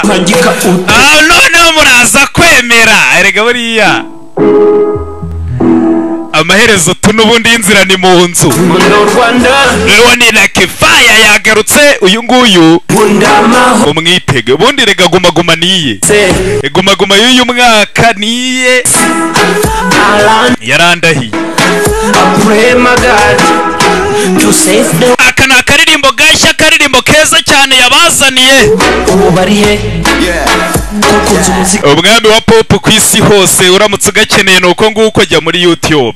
noneho muraza kwemera erega buriya amaherezo tunubundi inzira ni mu nzu. Lewa ni Lucky Fire yagarutse uyu nguyu umwitege ubundi rega guma niye guma y'uyu mwaka niye yarandahiye. Aka ni akaririmbo gashya, akaririmbo keza cyane yabazaniye. Umwami wa pop ku isi hose uramutse ugakeneye nuko nguko jya muri YouTube.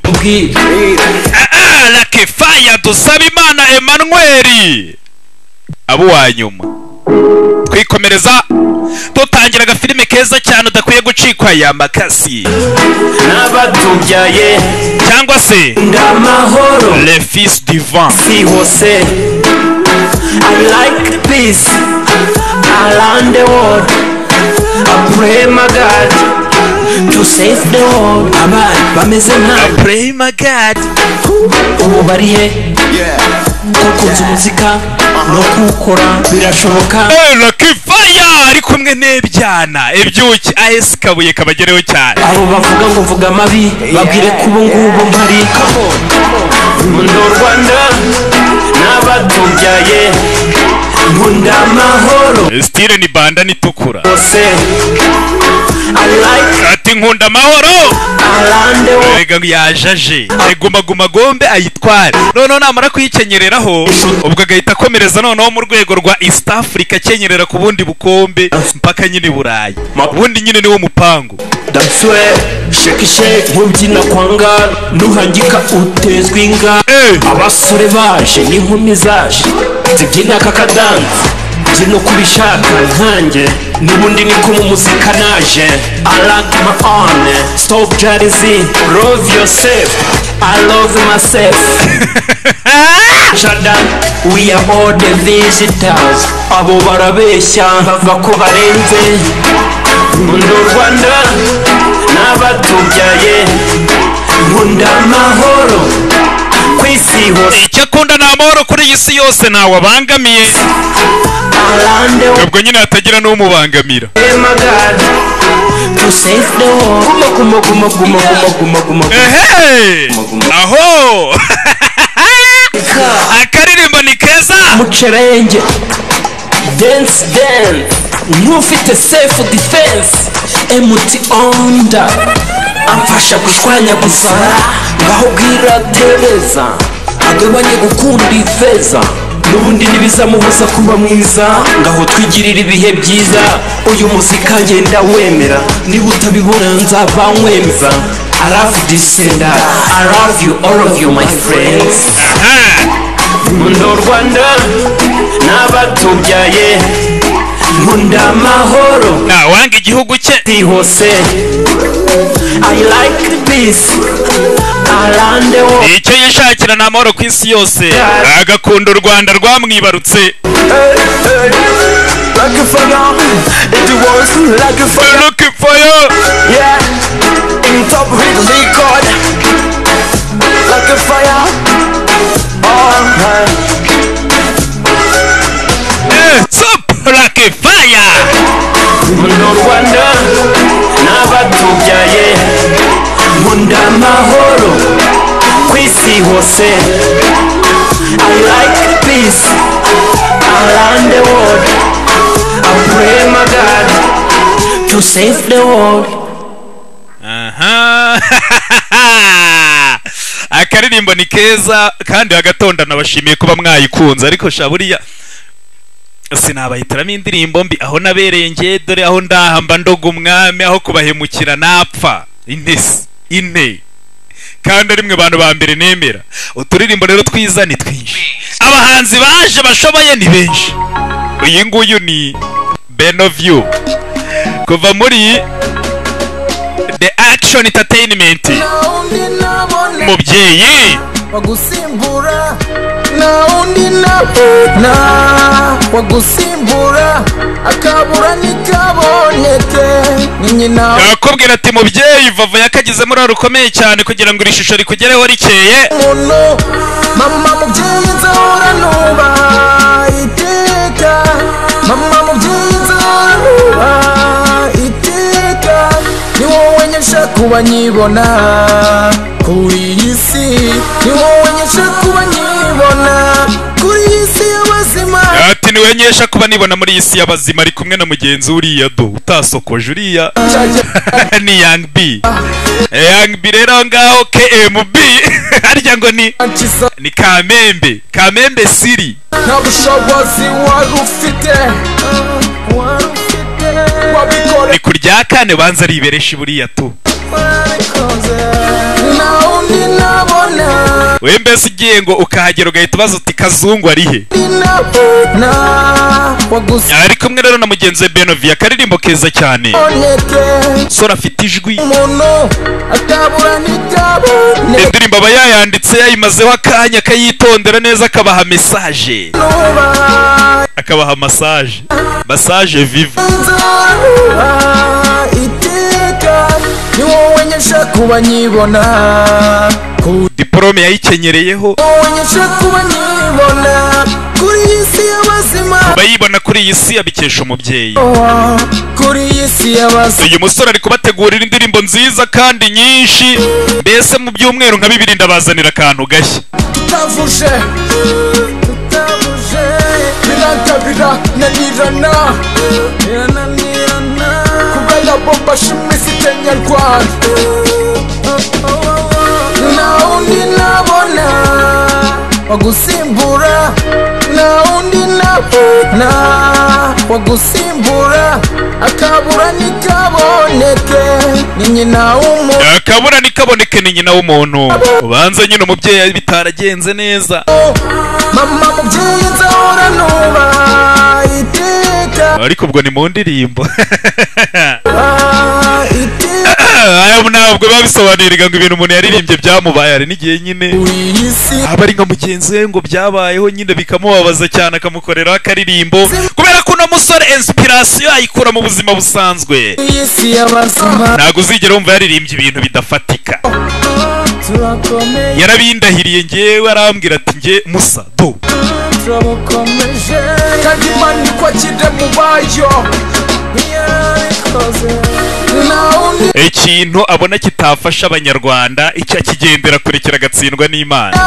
Lucky Fire dusaba Imana Emmanuel abo wanyuma twikomereza tutangira agafilime keza cyane udakwiye gucikwa ya makasi n'abatubyaye cyangwa se ndamahoro le fils divin si hose. I like peace around the world. I pray my God to save the world. Bameze nka I pray my God ubu barihe kukunza umuzika no kukora birashoboka. Lucky Fire ari kumwe n'ebyana ebyuki AS Kabuye kabagereho cyane. Abo bavuga ngo mvuga amabi babwire kubo ngubo mpari mu Rwanda n'abatubyaye nkunda amahoro. Style ni banda nitukura ati nkunda amahoro rega yajaje guma gombe ayitware noneho namara kuyikenyereraho ubwo agahita akomereza noneho mu rwego rwa East Africa akenyerera ku bundi bukombe mpaka nyine Burayi ubundi nyine niwo mupango. Danswe shake nkubyina kwanga nuhangika utezwa inga abasore baje n'inkumi zaje zibyina kakadanza zino kubishaka nkanjye nubundi niko mu muzika naje. I like my own stop jealousy love yourself I love myself. Shada we are all the visitors abo barabeshya bavuga ko barenze mu Rwanda n'abatubyaye nkunda amahoro ku isi hose. Icyo akunda ni amahoro kuri iyi si yose ntawe abangamiye ubwo nyine hatagira n'umubangamira. Aho akaririmbo ni keza mucerenge dance ntufite self defense emuti onda amfasha gushwanya gusara ngaho bwira tereza agabanye gukunda ifeza nubundi nibizamubuza kuba mwiza ngaho twigirira ibihe byiza. Uyu muzika ngenda wemera niba utabibona nzaba nkwemeza. I love this and I love you all of you my friends. Mu Rwanda n'abatubyaye nkunda amahoro wanga igihugu cye hose. I like peace around the world. Icyo yishakira ni amahoro ku isi yose agakunda u Rwanda rwamwibarutse. Lucky Fire it was Lucky Fire yeah in top hit record Lucky Fire all right top Lucky Fire mu Rwanda n'abatubyaye nkunda amahoro ku isi hose. I like peace around the world. I pray my God to save the world. Akaririmbo ni keza kandi agatonda nabashimiye kuba mwayikunze ariko shaburiya sinabahitiramo indirimbo mbi aho nabereye nge dore aho ndahamba ndoga umwami aho kubahemukira napfa ine kandi ari mwe bantu ba mbere nemera. Uturirimbo rero twiza ni twinshi abahanzi baje bashoboye ni benshi. Uyu nguyu ni Benoview kuva muri The Action Entertainment mubyeyi wagusimbura na undi na wagusimbura akabura nikaboneke nyina yakubwira ati mubyeyi vava yakagize muri rukomeye cyane kugira ngo irishusho rikugereho rikeye. Mama mubyeyi nzahora nuba iteka mama mubyeyi nzahora kuba nyibona kuri iyi si, ni wowe nyesha kuba nyibona kuri iyi si y'abazima. Ati niwe nyesha kuba nibona muri iyi si y'abazima, ari kumwe na mugenzi uriya do utasokoje uriya ni Young B. Young B rero ngaho KMB harya ngo ni Kamembe Siri. Nta bushobozi wari ufite ni kurya kane banza riberesha buriya tu. We mbese ugiye ngo ukahagera ugahita ubaza uti Kazungu ari he? Ari kumwe rero na mugenzi we Benovia, akaririmbo keza cyane. Sora afite ijwi, indirimbo aba yayanditse yayimazeho akanya akayitondera neza, akabaha message, akabaha massage vive. Ni wowe nyesha kuba nyibona, diplome yayikenyereyeho, nyesha kuba nyibona kuri iyi si y'abazima. bayibona kuri iyi si abikesha umubyeyi. Kuri iyi si y'abazima uyu musore ari kubategurira indirimbo nziza kandi nyinshi, mbese mu byumweru nka 2 ndabazanira akantu gashya. tutavuje birantabira nanirana kubera bomba shimisi Nyarwanda. Naundi nabona wagusimbura, naundi nabona wagusimbura, akabura nikaboneke ni nyina w'umuntu, akabura nikaboneke ni nyina w'umuntu. Ubanza nyine umubyeyi bitaragenze neza. Mama mubyeyi nzahora nuba iteka, ariko ubwo ni mu ndirimbo. Aya ntabwo babisobanurira ngo ibintu umuntu yaririmbye byamubaye, ari n'igihe nyine aba ari nka mugenzi we ngo byabayeho nyine bikamubabaza cyane, akamukoreraho akaririmbo, kubera ko uno musore inspiration ayikura mu buzima busanzwe. Ntabwo uzigera wumva yaririmbye ibintu bidafatika. Yarabindahiriye ngewe, arambwira ati nge Musa do kandi mani kwa kide mubayo ikintu abona kitafasha abanyarwanda icyo akigendera kurekera agatsindwa n'Imana.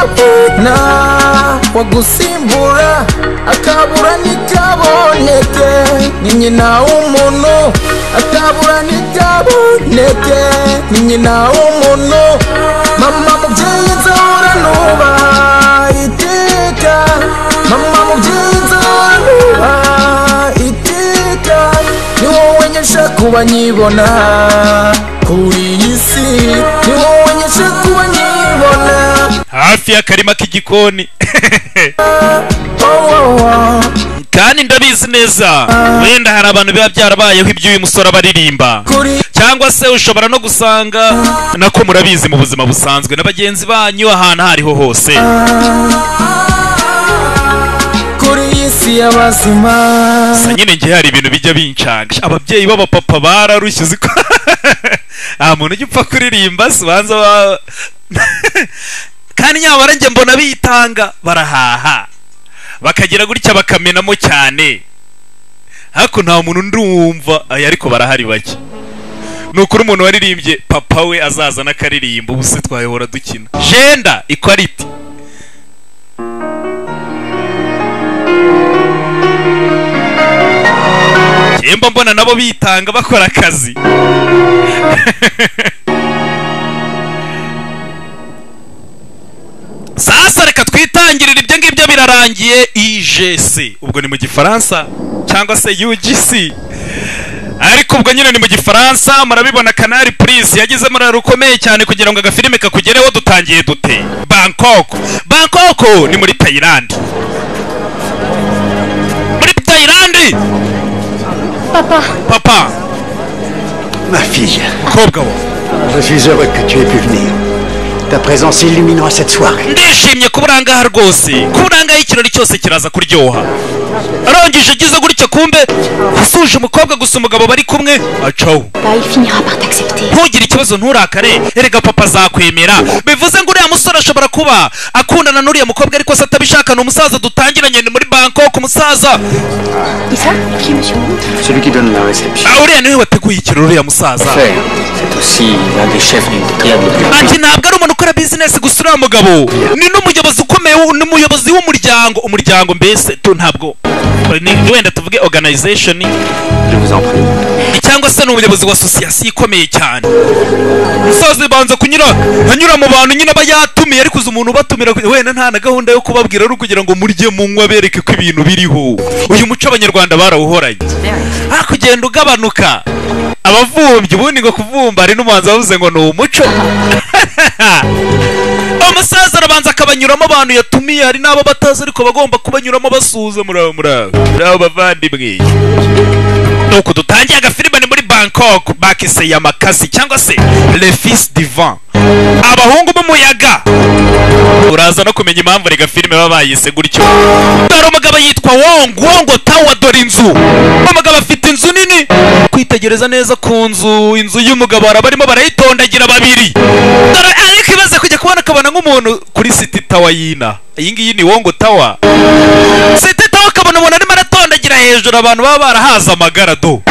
Wagusimbura akabura nikaboneke ni nyina w'umuntu, akabura nikaboneke ni nyina w'umuntu. Mama mubyeyi nzahora nuba iteka, mama mubyeyi nzahora nuba iteka, ni wowe nyesha kuba nyibona kuri iyi si, ni wowe nyesha kuba nyibona hafi y'akarima k'igikoni. Kandi ndabizi neza wenda hari abantu biba byarabayeho ibyo uyu musore abaririmba, cyangwa se ushobora no gusanga nako murabizi mu buzima busanzwe na bagenzi banyu ahantu hariho hose. Kuri iyi si y'abazima nyine ngiye hari ibintu bijya bincanga, ababyeyi b'abapapa bararushye uziko muntu ujya upfa kuririmba sibanza kandi nyabara njye mbona bitanga barahaha bakagira gutya bakamenamo cyane, ariko nta muntu ndumva ariko barahari bake. Nukuri umuntu waririmbye papa we azaza n'akaririmbo ubuse twayobora dukina gender equality. Yemba mbona nabo bitanga bakora akazi. Sasa reka twitangirira ibyo ngibyo birarangiye. IGC ubwo ni mu gifaransa cyangwa se UGC, ariko ubwo nyine ni mu gifaransa. Murabibona Canal Plus yagize muri rukomeye cyane kugira ngo agafilime kakugereho. Dutangiye dute Bangkok ni muri Thailand. Papa ma fille, kobwa je suis heureux que tu aies pu venir. Ta présence illuminera cette soirée. ndishimye kuburangaha rwose, kuburangaha ikirori cyose kiraza kuryoha. arangije agize gutya kumbe asuje umukobwa gusa umugabo bari kumwe acaho. Ntugire ikibazo nturakare, erega papa azakwemera. Bivuze ngo uriya musore ashobora kuba akundana n'uriya mukobwa ariko se atabishaka. Ni umusaza dutangiranye muri Bangkok. Umusaza celui qui donne la réception. uriya niwe wateguye ikirori. Uriya musaza C'est aussi l'un des chefs du triangle. ati ntabwo ari umuntu ukora business gusa uriya mugabo ni n'umuyobozi ukomeye, n'umuyobozi w'umuryango mbese ntabwo wenda tuvuge organization, Je vous en prie. cyangwa se n'umuyobozi wa association ikomeye cyane. Umusaza banza anyura mu bantu nyine aba yatumiye, ariko uzi umuntu ubatumira wenda nta na gahunda yo kubabwira ari kugira ngo murye munywa bereke ko ibintu biriho. Uyu muco abanyarwanda barawuhoranye kugenda ugabanuka. Abavumbyi ubundi ngo kuvumba ari n'umuhanzi wavuze ngo ni umuco. Umusaza arabanza akabanyuramo abantu yatumiye, hari n'abo batazi ariko bagomba kubanyuramo basuhuza murabo bavandimwe. Nuko dutangiye agafilime ni muri Bangkok bakise Yamakasi cyangwa se Le Fils du Vent, abahungu b'umuyaga. Uraza no kumenya impamvu rega filime baba bayise gutyo. Dore umugabo yitwa Wongo Tower. Dore inzu, umugabo afite inzu nini, kwitegereza neza ku inzu y'umugabo barimo barayitondagira babiri. Dore ariko ibaze kujya kubona akabona nk'umuntu kuri City Tower yina. Iyi ngiyi ni Wongo Tower. City Tower kabona umuntu arimo aratondagira hejuru, abantu baba barahaza amagara do.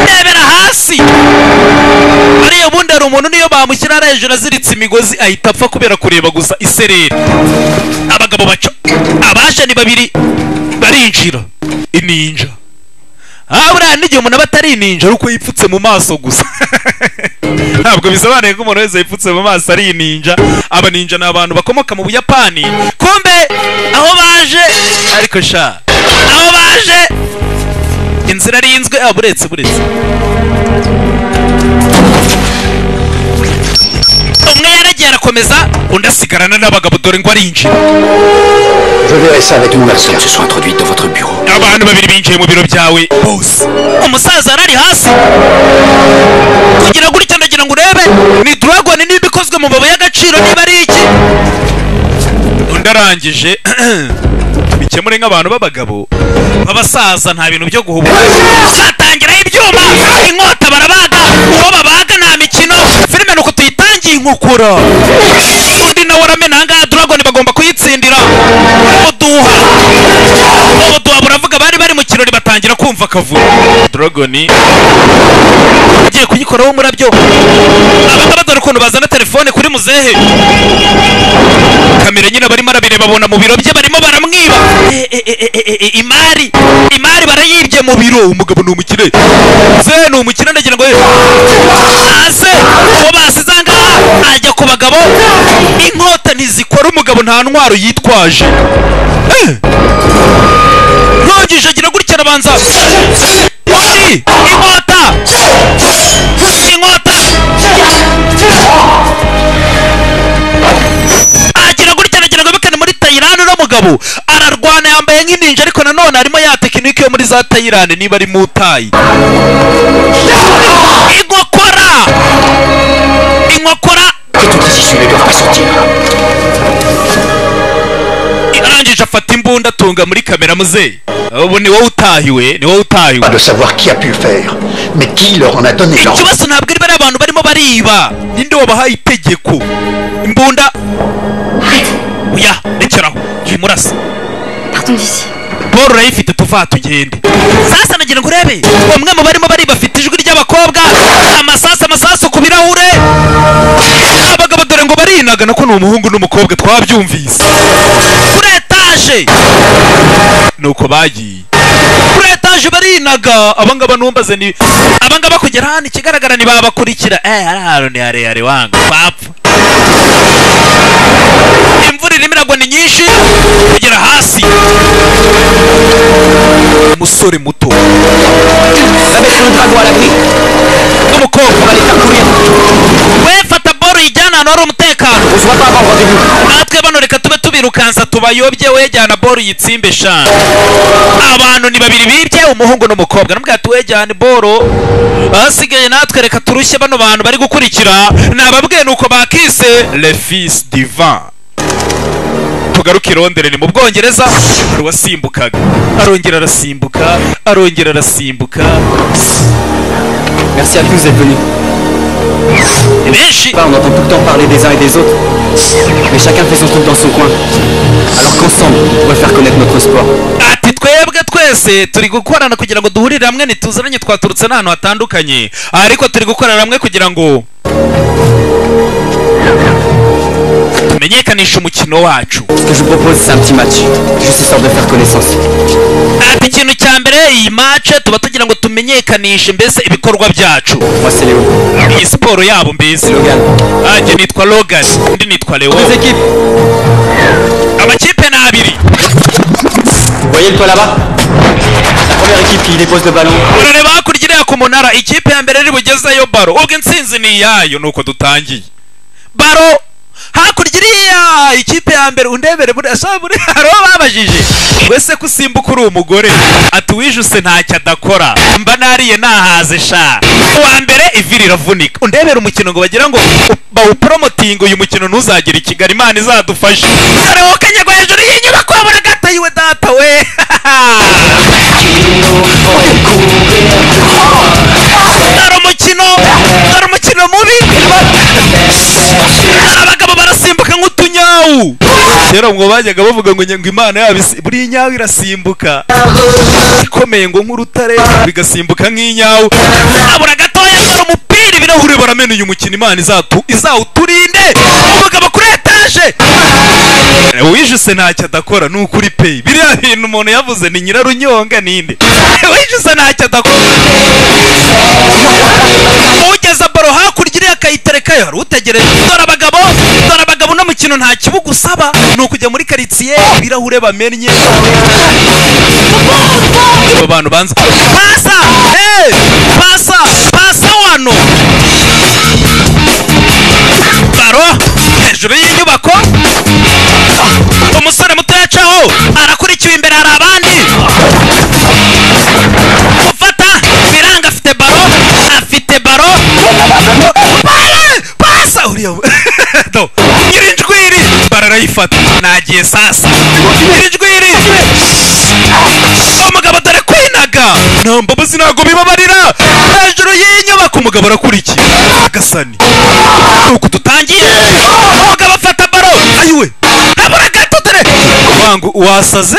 Ndebera hasi. Ariyo bundi ari umuntu niyo bamushyira hejuru aziritse imigozi ahita apfa kubera kureba gusa isereri. Abagabo baco abasha ni babiri barinjira ininja. Buriya n'igihe umuntu aba atari ininja ari uko yipfutse mu maso gusa. Ntabwo bisobanuye ko umuntu wese yipfutse mu maso ari ininja. Aba ninja ni abantu bakomoka mu Buyapani. Kumbe aho baje ariko aho baje inzira arinzwe buretse umwe yaragiye arakomeza undi asigarana n'abagabo. Dore ngo arinjira. Je verrai ça avec mon Personne avocat. se soit introduit dans votre bureau. Abantu babiri binjiye mu biro byawe boss. Umusaza arari hasi kugira gutya ndagira ngo urebe ni dragon niba ikozwe mu mabuye y'agaciro niba ari iki. Undi arangije bikemure nk'abantu b'abagabo b'abasaza nta bintu byo guhubuka. Zatangiraho ibyuma inkota barabaga, uwo babaga nta mikino. Filime nuko tuyitangiye inkokora. Undi nawe aramena ahangaha dragon bagomba kuyitsindira. Ubuduha buravuga bari mu kirori batangira kumva akavuyo. Dragon ugiye kuyikoraho umurabyo. Abagabo dore ukuntu bazana telefone kuri muzehe, kamera nyine barimo arabireba babona mu biro bye barimo baramwiba imari barayibye mu biro. Umugabo ni umukire, ze ni umukire ndagira ngo aze uwo basizanga ajya ku bagabo. Inkota ntizikora umugabo, nta ntwaro yitwaje. Ntugije agira gutya arabanza undi inkota agira gutya aragira ngo bikane muri Thailand. Uno mugabo ararwana yambaye nk'ininja ariko nanone harimo ya tekinike yo muri za Thailand niba ari mu tayi. Inkokora Que toutes les issues ne doivent pas sortir. arangije afata imbunda atunga muri kamera muzehe. Ubu ni wowe utahiwe, Pas de savoir qui a pu le faire, mais qui leur en a donné l'ordre. Ikibazo ntabwo ari bari abantu barimo bariba, ninde wabahaye itegeko. Imbunda oya rekeraho jimurasa. Partons d'ici. Paul urayifite tuva tugende. Sasa nagira ngo urebe umwe mu barimo bari bafite ijwi ry'abakobwa, amasasu ku birahure. Abagabo dore ngo barinagana ko ni umuhungu n'umukobwa twabyumvise. Kuri etaje nuko bagiye kuri etaje barinaga. Abangaba numbaze ni abangaba kugera hano ikigaragara ni babakurikira. Hano ni harehare wanga bapfa. Imvura irimo iragwa ni nyinshi kugera hasi. Umusore muto n'umukobwa we fata boro yijyana ahantu hari umutekano. Natwe bano reka tube tubirukansa tubayobye, wejyana boro yitsimbe shana. Abantu ni babiri bibye, umuhungu n'umukobwa. Nambwira ati wejyana boro, basigaye natwe reka turushye bano bantu bari gukurikira. Nababwiye nuko bakise Le Fils du Vent. tugaruke i Londres, ni mu Bwongereza. Hari uwasimbukaga arongera arasimbuka, arongera arasimbuka. Merci à tous d'être venus. Benshi On entend tout le temps parler des uns et des autres, mais chacun fait son truc dans son coin. Alors qu'ensemble, on pourrait faire connaître notre sport. ati twebwe twese turi gukorana kugira ngo duhurire hamwe, ntituziranye, twaturutse n'ahantu hatandukanye, ariko turi gukorera hamwe kugira ngo tumenyekanishe umukino wacu. Ce que je vous propose, c'est un petit match, juste histoire de faire connaissance. ati ikintu cya mbere, iyi match tuba tugira ngo tumenyekanishe mbese ibikorwa byacu. Moi, c'est Léo. iyi siporo yabo mbese. Logan. Njye nitwa Logan, undi nitwa Leo. Les équipes. Amakipe ni abiri. Vous voyez le toit là-bas? La première équipe qui dépose le ballon. urareba hakurya iriya ku munara, ikipe ya mbere iri bugezeyo baro, ubwo intsinzi ni iyayo. Nuko dutangiye baro hakurya iriya ikipe ya mbere. Undebere muri haro babajije wese kusimbuka uri umugore, ati wijuse ntacyo adakora, mba nariye nahaze sha. Uwa mbere ivi riravunika. Undebere umukino ngo bagira ngo bawupromotinga uyu mukino ntuzagera i Kigali, Imana izadufashe. Dore wowe kanyagwa hejuru y'inyubako wabona gata yiwe data we. dore umukino mubi. abagabo barasimbuka nk'utunyawu. Kera ngo bajyaga bavuga ngo Imana yabo buri nyawu irasimbuka ikomeye ngo nk'urutare, bigasimbuka nk'inyawu. abura gatoya dore umupira, ibirahure baramena uyu mukino, Imana izawuturinde. umugabo kuri etaje wijuse ntacyo adakora, ni ukuri pe. biriya bintu umuntu yavuze ni Nyirarunyonga ninde. wijuse ntacyo adakora. ugeza baro hakurya iriya akayiterekayo, hari utegereje. dore abagabo no mukino nta kibuga usaba, ni ukujya muri karitsiye ibirahure bamennye. abo bantu banza pasa wano baro hejuru y'inyubako. umusore muto yacaho arakurikiwe, imbere hari abandi. ufata biranga, afite baro pasa uriya nyirinjwiri bararayifata. nagiye sasa nyirinjwiri. umugabo dore kwinaga, nta mbabazi ntago bibabarira. hejuru y'inyubako umugabo arakurikiye agasani. nuko dutangiye, umugabo afata baro, ayiwe habura gato dore wangu wasaze.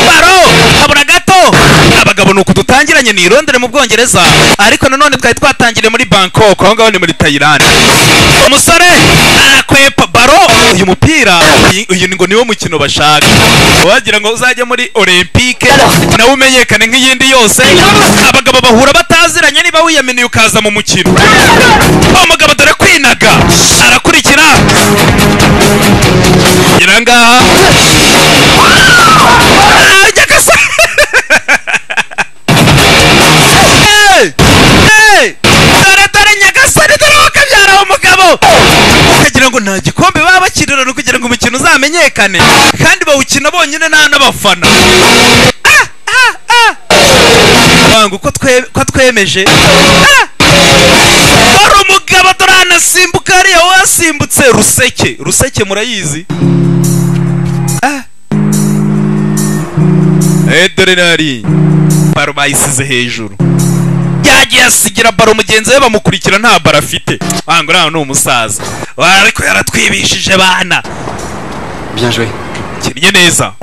baro habura gato. abagabo nuko dutangiranye ni Londres mu Bwongereza, ariko nanone twari twatangiriye muri Bangkok, aho ngaho ni muri Thailand. umusore arakwepa baro. uyu mupira uyu ngo niwo mukino bashaka, wagira ngo uzajya muri Olympique nawe umenyekane nk'iyindi yose. abagabo bahura bataziranye, niba wiyameneye ukaza mu mukino. umugabo dore kwinaga arakurikira gira ngaha dore nyagasani, dore wakabyaraho umugabo. ukagira ngo nta gikombe baba bakirirana kugira ngo umukino uzamenyekane, kandi bawukina bonyine nta n'abafana. wangu ko twemeje. dore umugabo dore anasimbuka hariya, wasimbutse ruseke murayizi. dore nari baro bayisize hejuru, yagiye asigira baro mugenzi we, bamukurikira nta baro afite. wangu nawe ni umusaza, ariko yaratwibishije bana. Bien joué. kinnye neza.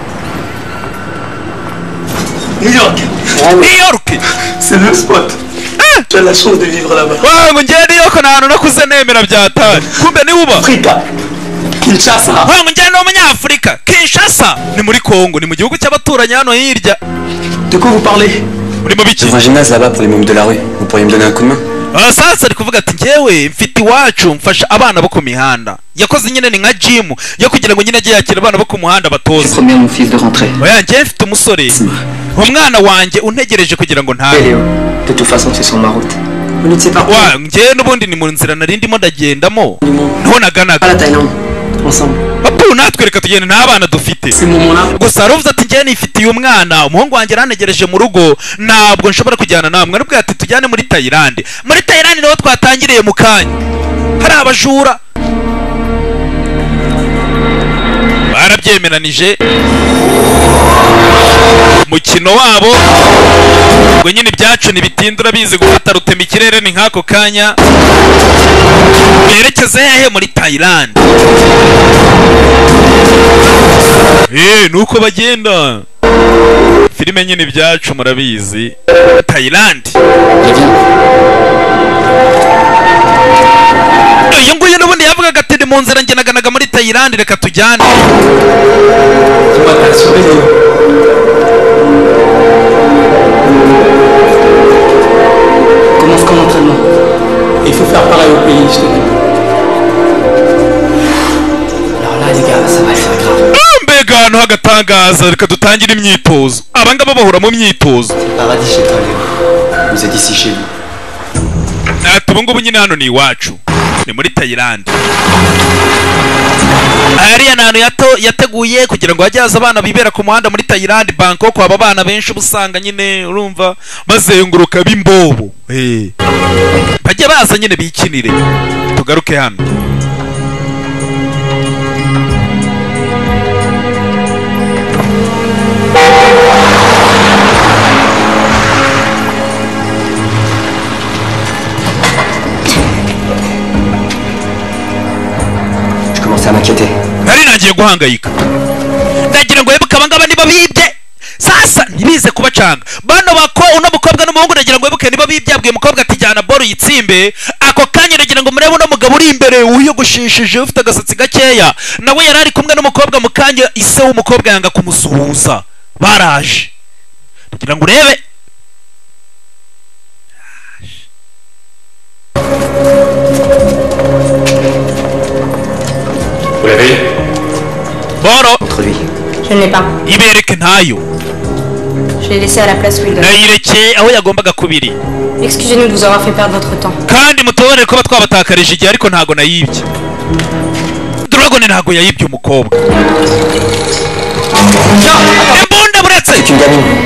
New York, c'est le spot. Tu as la chance de vivre là-bas. wangu njye New York nta hantu nakuze nemera byatari, kumbe ni uba Africa, Kinshasa. wangu njye ni umunyafurika. Kinshasa ni muri Congo, ni mu gihugu cy'abaturanyi hano hirya. De quoi vous parlez? uri mu biki? J'ai un gymnase là-bas pour les mômes de la rue. Vous pourriez me donner un coup de main? sasa ari kuvuga ati njyewe mfite iwacu mfasha abana bo ku mihanda. yakoze nyine ni nka gym yo kugira ngo nyine ajye yakira abana bo ku muhanda batoze. Je promets à mon fils de rentrer. oya njye mfite umusore, umwana wanjye untegereje kugira ngo ntahe. Léo, de toute façon c'est sur ma route. On ne sait pas. wa njye n'ubundi ni mu nzira nari ndimo ndagendamo niho naganaga. À la Thaïlande, ensemble. Papu natwe reka tugende nta bana dufite. Ces moments-là. gusa aravuze ati njye nifitiye umwana, umuhungu wanjye arantegereje mu rugo, ntabwo nshobora kujyana namwe. aribwo ati tujyane muri Thailand. muri Thailand niho twatangiriye mu kanya, hari abajura. barabyemeranije mukino wabo ngo nyine ibyacu ntibitindura bizi gufata rutema ikirere ni nk'ako kanya berekeze hehe muri Thailand. Nuko bagenda filime nyine ibyacu murabizi Thailand. Iyo nguyu n'ubundi yavugaga ati ndi mu nzira ngenaganaga muri Thailand reka tujyane. Commence comme entraînement. Il faut faire pareil au pays, je te dis. Alors là, les gars, ça va être grave. Mbega hano hagatangaza reka dutangire imyitozo. Abangaba bahura mu myitozo. Paradis chez toi, Léo. Vous êtes ici chez vous. Ubu ngubu nyine hano ni iwacu. Ni muri Thailand. Hariya nanu yateguye kugira ngo hajyaza abana bibera ku muhanda muri Thailand, Bangkok. Aba bana benshi busanga nyine urumva bazenguruka b'imbobo. Bajye baza nyine bikinire. Tugaruke hano. Ça m'inquiétait. Nari nagiye guhangayika. Ndagira ngo yebuka abangaba niba bibye. Sasa ntibize kubacanga. Bano bako uno mukobwa n'umuhungu ndagira ngo yebuke niba bibye abwiye mukobwa ati jyana boro yitsimbe. Ako kanya ndagira ngo murebe uno mugabo uri imbere uyogoshishije ufite agasatsi gakeya. Nawe yarari kumwe n'umukobwa mukanya ise w'umukobwa yanga kumusuhuza. Baraje. Ndagira ngo urebe. Vous l'avez? Boro. Entre lui. Je ne l'ai pas. Ibereke ntayo. Je l'ai laissé à la place où il doit. Nayireke aho yagombaga kubiri. Excusez-nous de vous avoir fait perdre votre temps. Kandi mutoborere kuba twabatakarije igihe ariko ntago nayibye. Dragon ntago yayibye umukobwa. Imbunda buretse.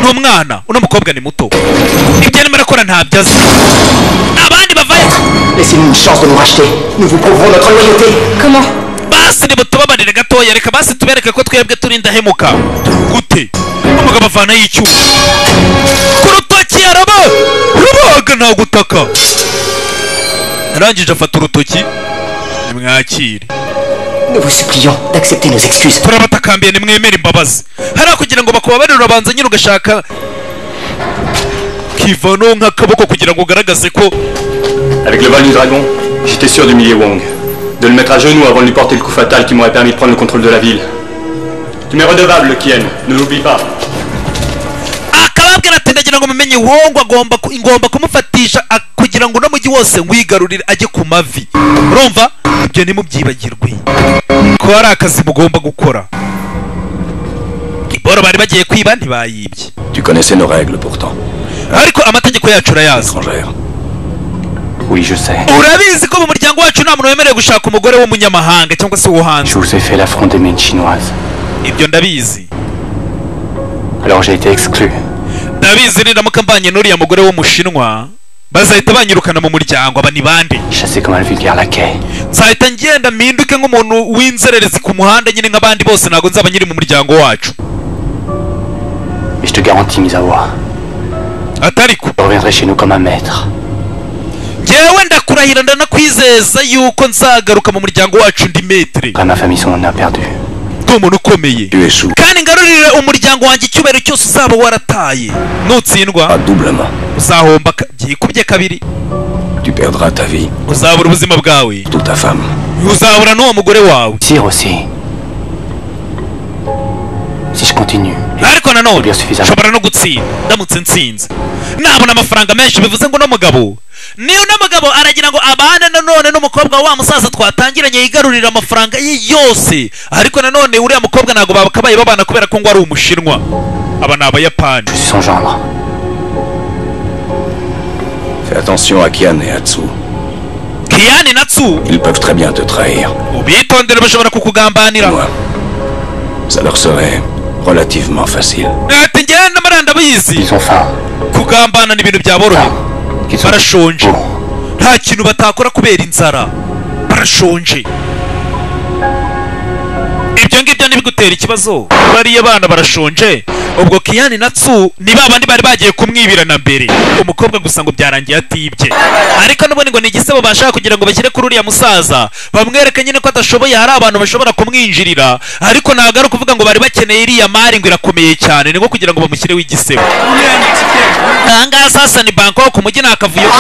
N'umwana, uno mukobwa ni muto. Ibyo arimo arakora ntabyaze. Abandi bavaye. Laissez-nous une chance de nous racheter. Nous vous prouverons notre loyauté. Comment? Basi nibutubabarire gatoya reka basi tubereke ko twebwe turinda hemuka. Gute? Umugabo avana y'icyuma. Kurutoki araba. Rubaga nta gutaka. Narangije afata urutoki. Nimwakire. Nous vous supplions d'accepter nos excuses. Turabatakambiye nimwemere imbabazi. Hari kugira ngo bakubabarire urabanza nyine ugashaka kivano nk'akaboko kugira ngo ugaragaze ko. Avec le vol du dragon, j'étais sûr d'humilier Wong. De le mettre à genoux avant de lui porter le coup fatal qui m'aurait permis de prendre le contrôle de la ville. Tu m'es redevable, Kien, ne l'oublie pas. Akababwira ati ndagira ngo mumenye Wong ngomba kumufatisha kugira ngo no mujyi wose ngwigarurire ajye ku mavi. Urumva? Ibyo ni mubyibagirwe. Ko ari akazi mugomba gukora. Iboro bari bagiye kwiba ntibayibye. Tu connaissais nos règles pourtant. Ariko amategeko yacu urayazi. Oui, je sais. Urabizi ko mu muryango wacu nta muntu wemerewe gushaka umugore w'umunyamahanga cyangwa se wo hanze. Je vous ai fait l'affront des mines chinoises. Ibyo ndabizi. Alors j'ai été exclu. Ndabizi niramuka mbanye n'uriya mugore w'umushinwa bazahita banyirukana mu muryango. Aba ni bande? Chassé comme un vulgaire laquais. Nzahita ngenda mpinduke nk'umuntu w'inzererezi ku muhanda nyine nk'abandi bose ntago nzaba nyiri mu muryango wacu. Mais je te garantis, Misawa. Atariko. Je reviendrai chez nous comme un maître. Yewe ndakurahira ndanakwizeza yuko nzagaruka mu muryango wacu ndi metre. Ma famille son honneur perdu. Umuntu ukomeye. Kandi ngarurire umuryango wanjye icyubahiro cyose uzaba warataye. Nutsindwa uzahomba byikubye kabiri. Tu perdras ta vie. Uzabura ubuzima bwawe. Toute ta femme. Uzabura n'uwo mugore wawe. Tire aussi. Si je continue. Ariko nanone nshobora no gutsinda ndamutse nsinze. Nabona amafaranga menshi bivuze ngo no mugabo. Niyo n'amugabo aragira ngo abane nanone n'umukobwa wa musaza twatangiranye yigarurira amafaranga ye yose. Ariko nanone uriya mukobwa nago bakabaye babana kubera ko ngo ari umushinwa. Aba ni abayapani. Je suis son gendre. Fais attention à Kian et Atsu. Kian et Natsu. Ils peuvent très bien te trahir. Ubitondere bashobora kukugambanira. Moi, ça leur serait relativement facile. Ati ngenda maranda bizi. Ils ont faim. Kugambana ni ibintu byaboroheye. Barashonje. Nta kintu batakora kubera inzara. Barashonje. Ibyo ngibyo buriya ntibigutera ikibazo bariya bana barashonje ubwo Kiane na Tsu ni babandi bari bagiye kumwibirana mbere umukobwa gusa ngo byarangiye atibye ariko n'ubundi ngo ni igisebo bashaka kugira ngo bashyire kuri uriya musaza bamwereke nyine ko adashoboye hari abantu bashobora kumwinjirira ariko ntabwo ari ukuvuga ngo bari bakeneye iriya mari ngo irakomeye cyane ni nko kugira ngo bamushyireho igisebo ahangaha sasa ni Bangkok ku mujyi nakavuyo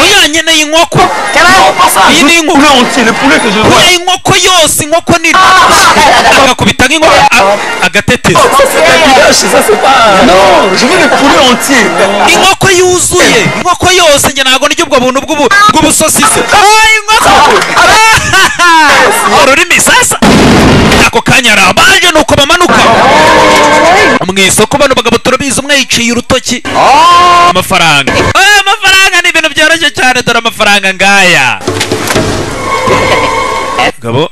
oya nkeneye inkoko iyi ni inkoko yose inkoko nini agakubita nk'inkoko agateteza inkoko yuzuye inkoko yose njye ntabwo niryo ubwo buntu bw'ubusosise inkoko ururimi sasa ako kanya arabanje nuko bamanuka mu isoko bano bagabo turabizi umwe yiciye urutoki amafaranga ni ibintu byoroshye cyane dore amafaranga ngaya gabo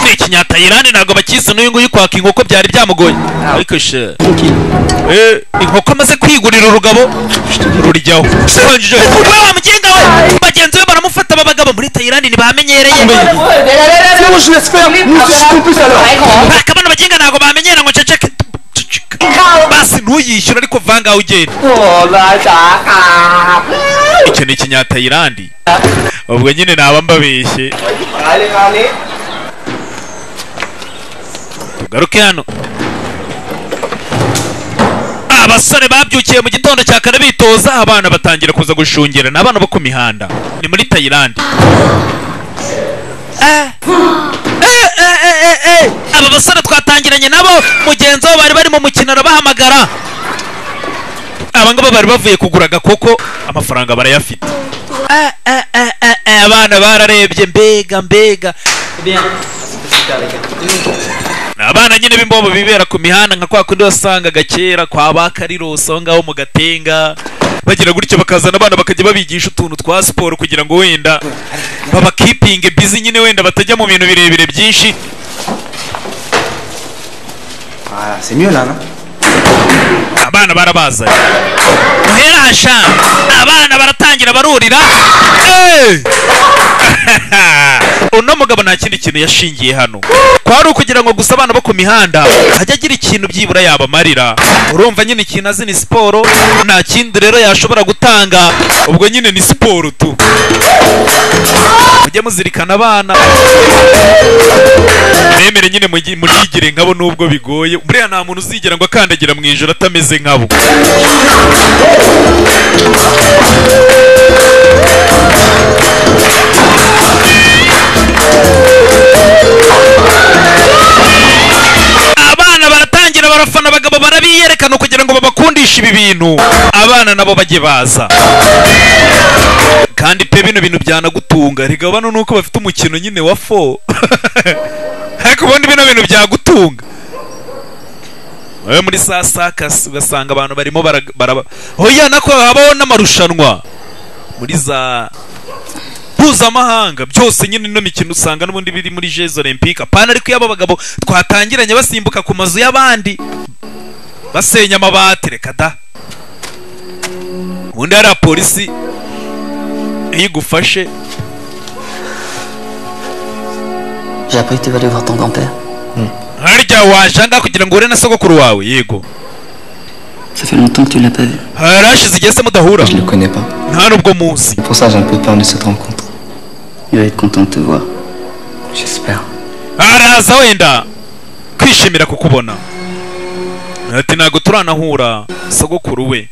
ni ikinyatayirani ntabwo bakisi n'uyu nguyu kwaka inkoko byari byamugoye ariko she inkoko amaze kwigurira urugabo ruryaho we wa mugenga we bagenzi be baramufata aba bagabo muri Tayilandi ntibamenyereye bakabana bagenga ntabwo bamenyera ngo ceceke basi ntuyishyura ariko vanga ugenda icyo ni ikinyatayilandi ubwo nyine naba mbabeshye tugaruke hano abasore babyukiye mu gitondo cya kare bitoza abana batangira kuza gushungerana abana bo ku mihanda ni muri Tayilandi aba basore twatangiranye nabo mugenzi wabo bari bari mu mukino arabahamagara abangaba bari bavuye kugura agakoko amafaranga barayafite abana bararebye mbega abana nyine b'imbobo bibera ku mihanda nka kwa kundi wasangaga kera kwa bakariroso aho ngaho mu Gatenga bagira gutyo bakazana abana bakajya babigisha utuntu twa siporo kugira ngo wenda baba keeping busy nyine wenda batajya mu bintu birebire byinshi. C'est mieux là, non? Abana barabazanye muhera hasha abana baratangira barurira uno mugabo nta kindi kintu yashingiye hano kwari ukugira ngo gusa abana bo ku mihanda hajya agira ikintu byibura yabamarira urumva nyine ikintu azi ni siporo nta kindi rero yashobora gutanga ubwo nyine ni siporo tu mujye muzirikana abana nemere nyine murigire nkabo nubwo bigoye buriya nta muntu uzigera ngo akandagira mu ijoro atameze nkabo. Abana baratangira barafana abagabo barabiyerekana kugira ngo babakundishe ibi bintu abana nabo bajye baza kandi pe bino bintu byanagutunga riga bano nuko bafite umukino nyine wa 4 ariko ubundi bino bintu byagutunga muri sakas ugasanga abantu barimo oya nako habaho n'amarushanwa muri za mpuzamahanga byose nyine no mikino usanga n'ubundi biri muri Jeux Olympiques apana ariko yaba bagabo twatangiranye basimbuka ku mazu y'abandi basenya amabati reka da ubundi hari polisi igufashe. J'ai appris que tu vas aller voir ton grand-père. Harya washanga kugira ngo ure na sogokuru wawe yego. Ça fait longtemps que tu l'as pas vu. Harashize igihe se mudahura. Je le connais pas. Nta nubwo muzi. Pour ça j'ai un peu peur de cette rencontre. Il va être content de te voir. J'espère. Araza wenda kwishimira kukubona. Ati ntago turanahura sogokuru we.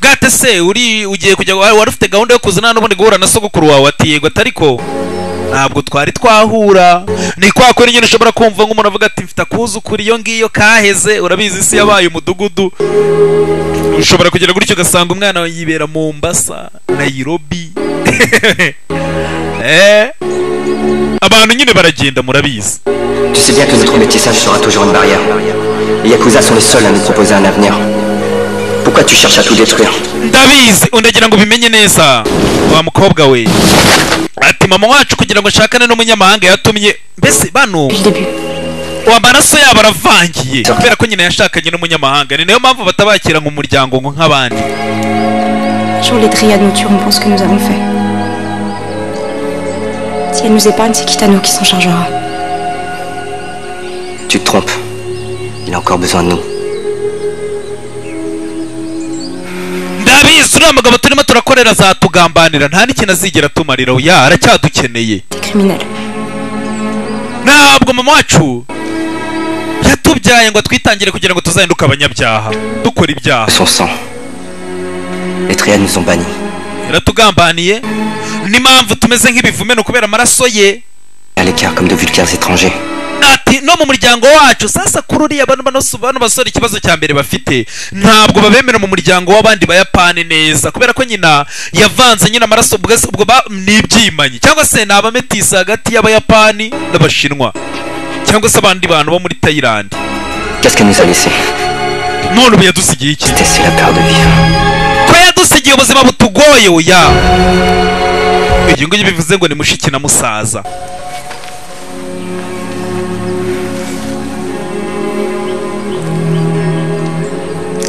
Gate se ugiye kujya wari ufite gahunda yo kuzana n'ubundi guhura na sogokuru wawe ati yego atariko ntabwo twari twahura ni kwa kuri nyine ushobora kumva nk'umuntu avuga ati mfite akuzukuru iyo ngiyo kaheze urabizi isi yabaye umudugudu ushobora kugera gutyo ugasanga umwana yibera mu Mombasa Nairobi abantu nyine baragenda murabizi. Tu sais bien que notre métissage sera toujours une barrière. Les Yakuza sont les seuls à nous proposer un avenir. Pourquoi tu cherches à tout détruire? Ndabizi undagira ngo bimenye neza wa mukobwa we ati mama wacu kugira ngo shakane n'umunyamahanga yatumye mbese bano amaraso yabo aravangiye kubera ko nyine yashakanye n'umunyamahanga. Ni nayo mpamvu batabakira mu muryango ngo nk'abandi. Jour les dryades nous tueront pour ce que nous avons fait. Si elle nous épargne, c'est Kitano qui s'en chargera. Tu te trompes. Il a encore besoin de nous. Ndabizi uriya mugabo turimo turakorera azatugambanira nta n'ikintu azigera tumarira. Oya aracyadukeneye. Ntabwo mama wacu yatubyaye ngo twitangire kugira ngo tuzahinduke abanyabyaha dukora ibyaha. Son sang. Les triades nous ont bannis. Yaratugambaniye n'impamvu tumeze nk'ibivume no kubera amaraso ye. À l'écart comme de vulgaires étrangers. Ati no mu muryango wacu sasa kururiya abantu basore ikibazo cya mbere bafite ntabwo babemera mu muryango w'abandi bayapani neza kubera ko nyina yavanze nyina amaraso ubwo nibyimanyi cyangwa se nabametisa hagati y'abayapani n'abashinwa cyangwa se abandi bantu bo muri Thailand. Qu'est-ce qu'elle nous a laissé? None ubu yadusigiye iki? C'est la peur de vivre. Ko yadusigiye ubuzima butugoye oya. Ibyo ngibyo bivuze ngo ni mushiki na musaza.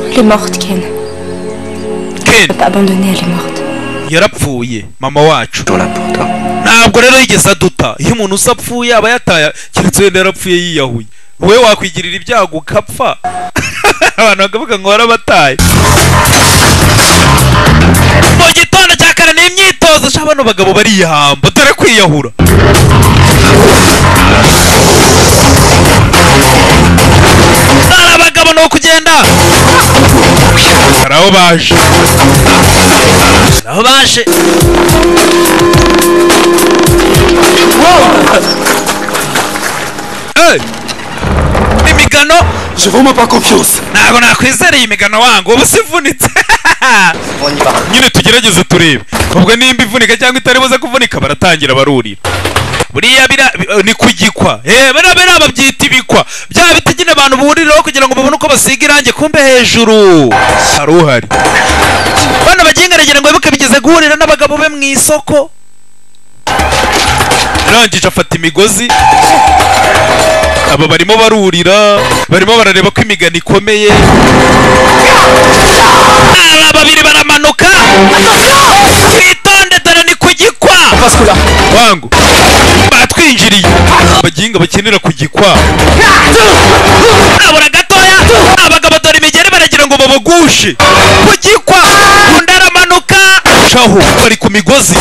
Elle est morte, Ken. Ken. Elle pas abandonné, elle est morte. Yarapfuye mama wacu. Pour la pour toi. Ntabwo rero yigeze aduta. Iyo umuntu usapfuye aba yataye kiretse wenda yarapfuye yiyahuye. Wowe wakwigirira ibyago ukapfa. Abantu bakavuga ngo warabataye. Mu gitondo cya kare ni imyitozo sha bano bagabo bariyahamba dore kwiyahura. Abagabo no kugenda. Karaho baje. Karaho baje. Hey! Imigano. Je vraiment pas confiance. Ntabwo nakwizereye imigano wangu ubu sivunitse. Nyine tugerageze turebe. Ubwo nimba ivunika cyangwa itari buze kuvunika baratangira barurira. Buriya ni kugikwa. Bera babyita ibikwa. Bya bitigine abantu buriraho kugira ngo babone uko basiga irange kumbe hejuru. Haruhari. Bana bagingaragera ngo bibuke bigeze guhurira n'abagabo be mu isoko. Rangije afata imigozi. Aba barimo barurira, barimo barareba ko imigani ikomeye. Aba babiri baramanuka. Witonde dore ni kugikwa. Wangu. Batwinjiriye. Baginga bakenera kugikwa. Abura gatoya. Abagabo dore imigeri baragira ngo babagushe. Kugikwa. Undaramanuka. Shaho bari ku migozi.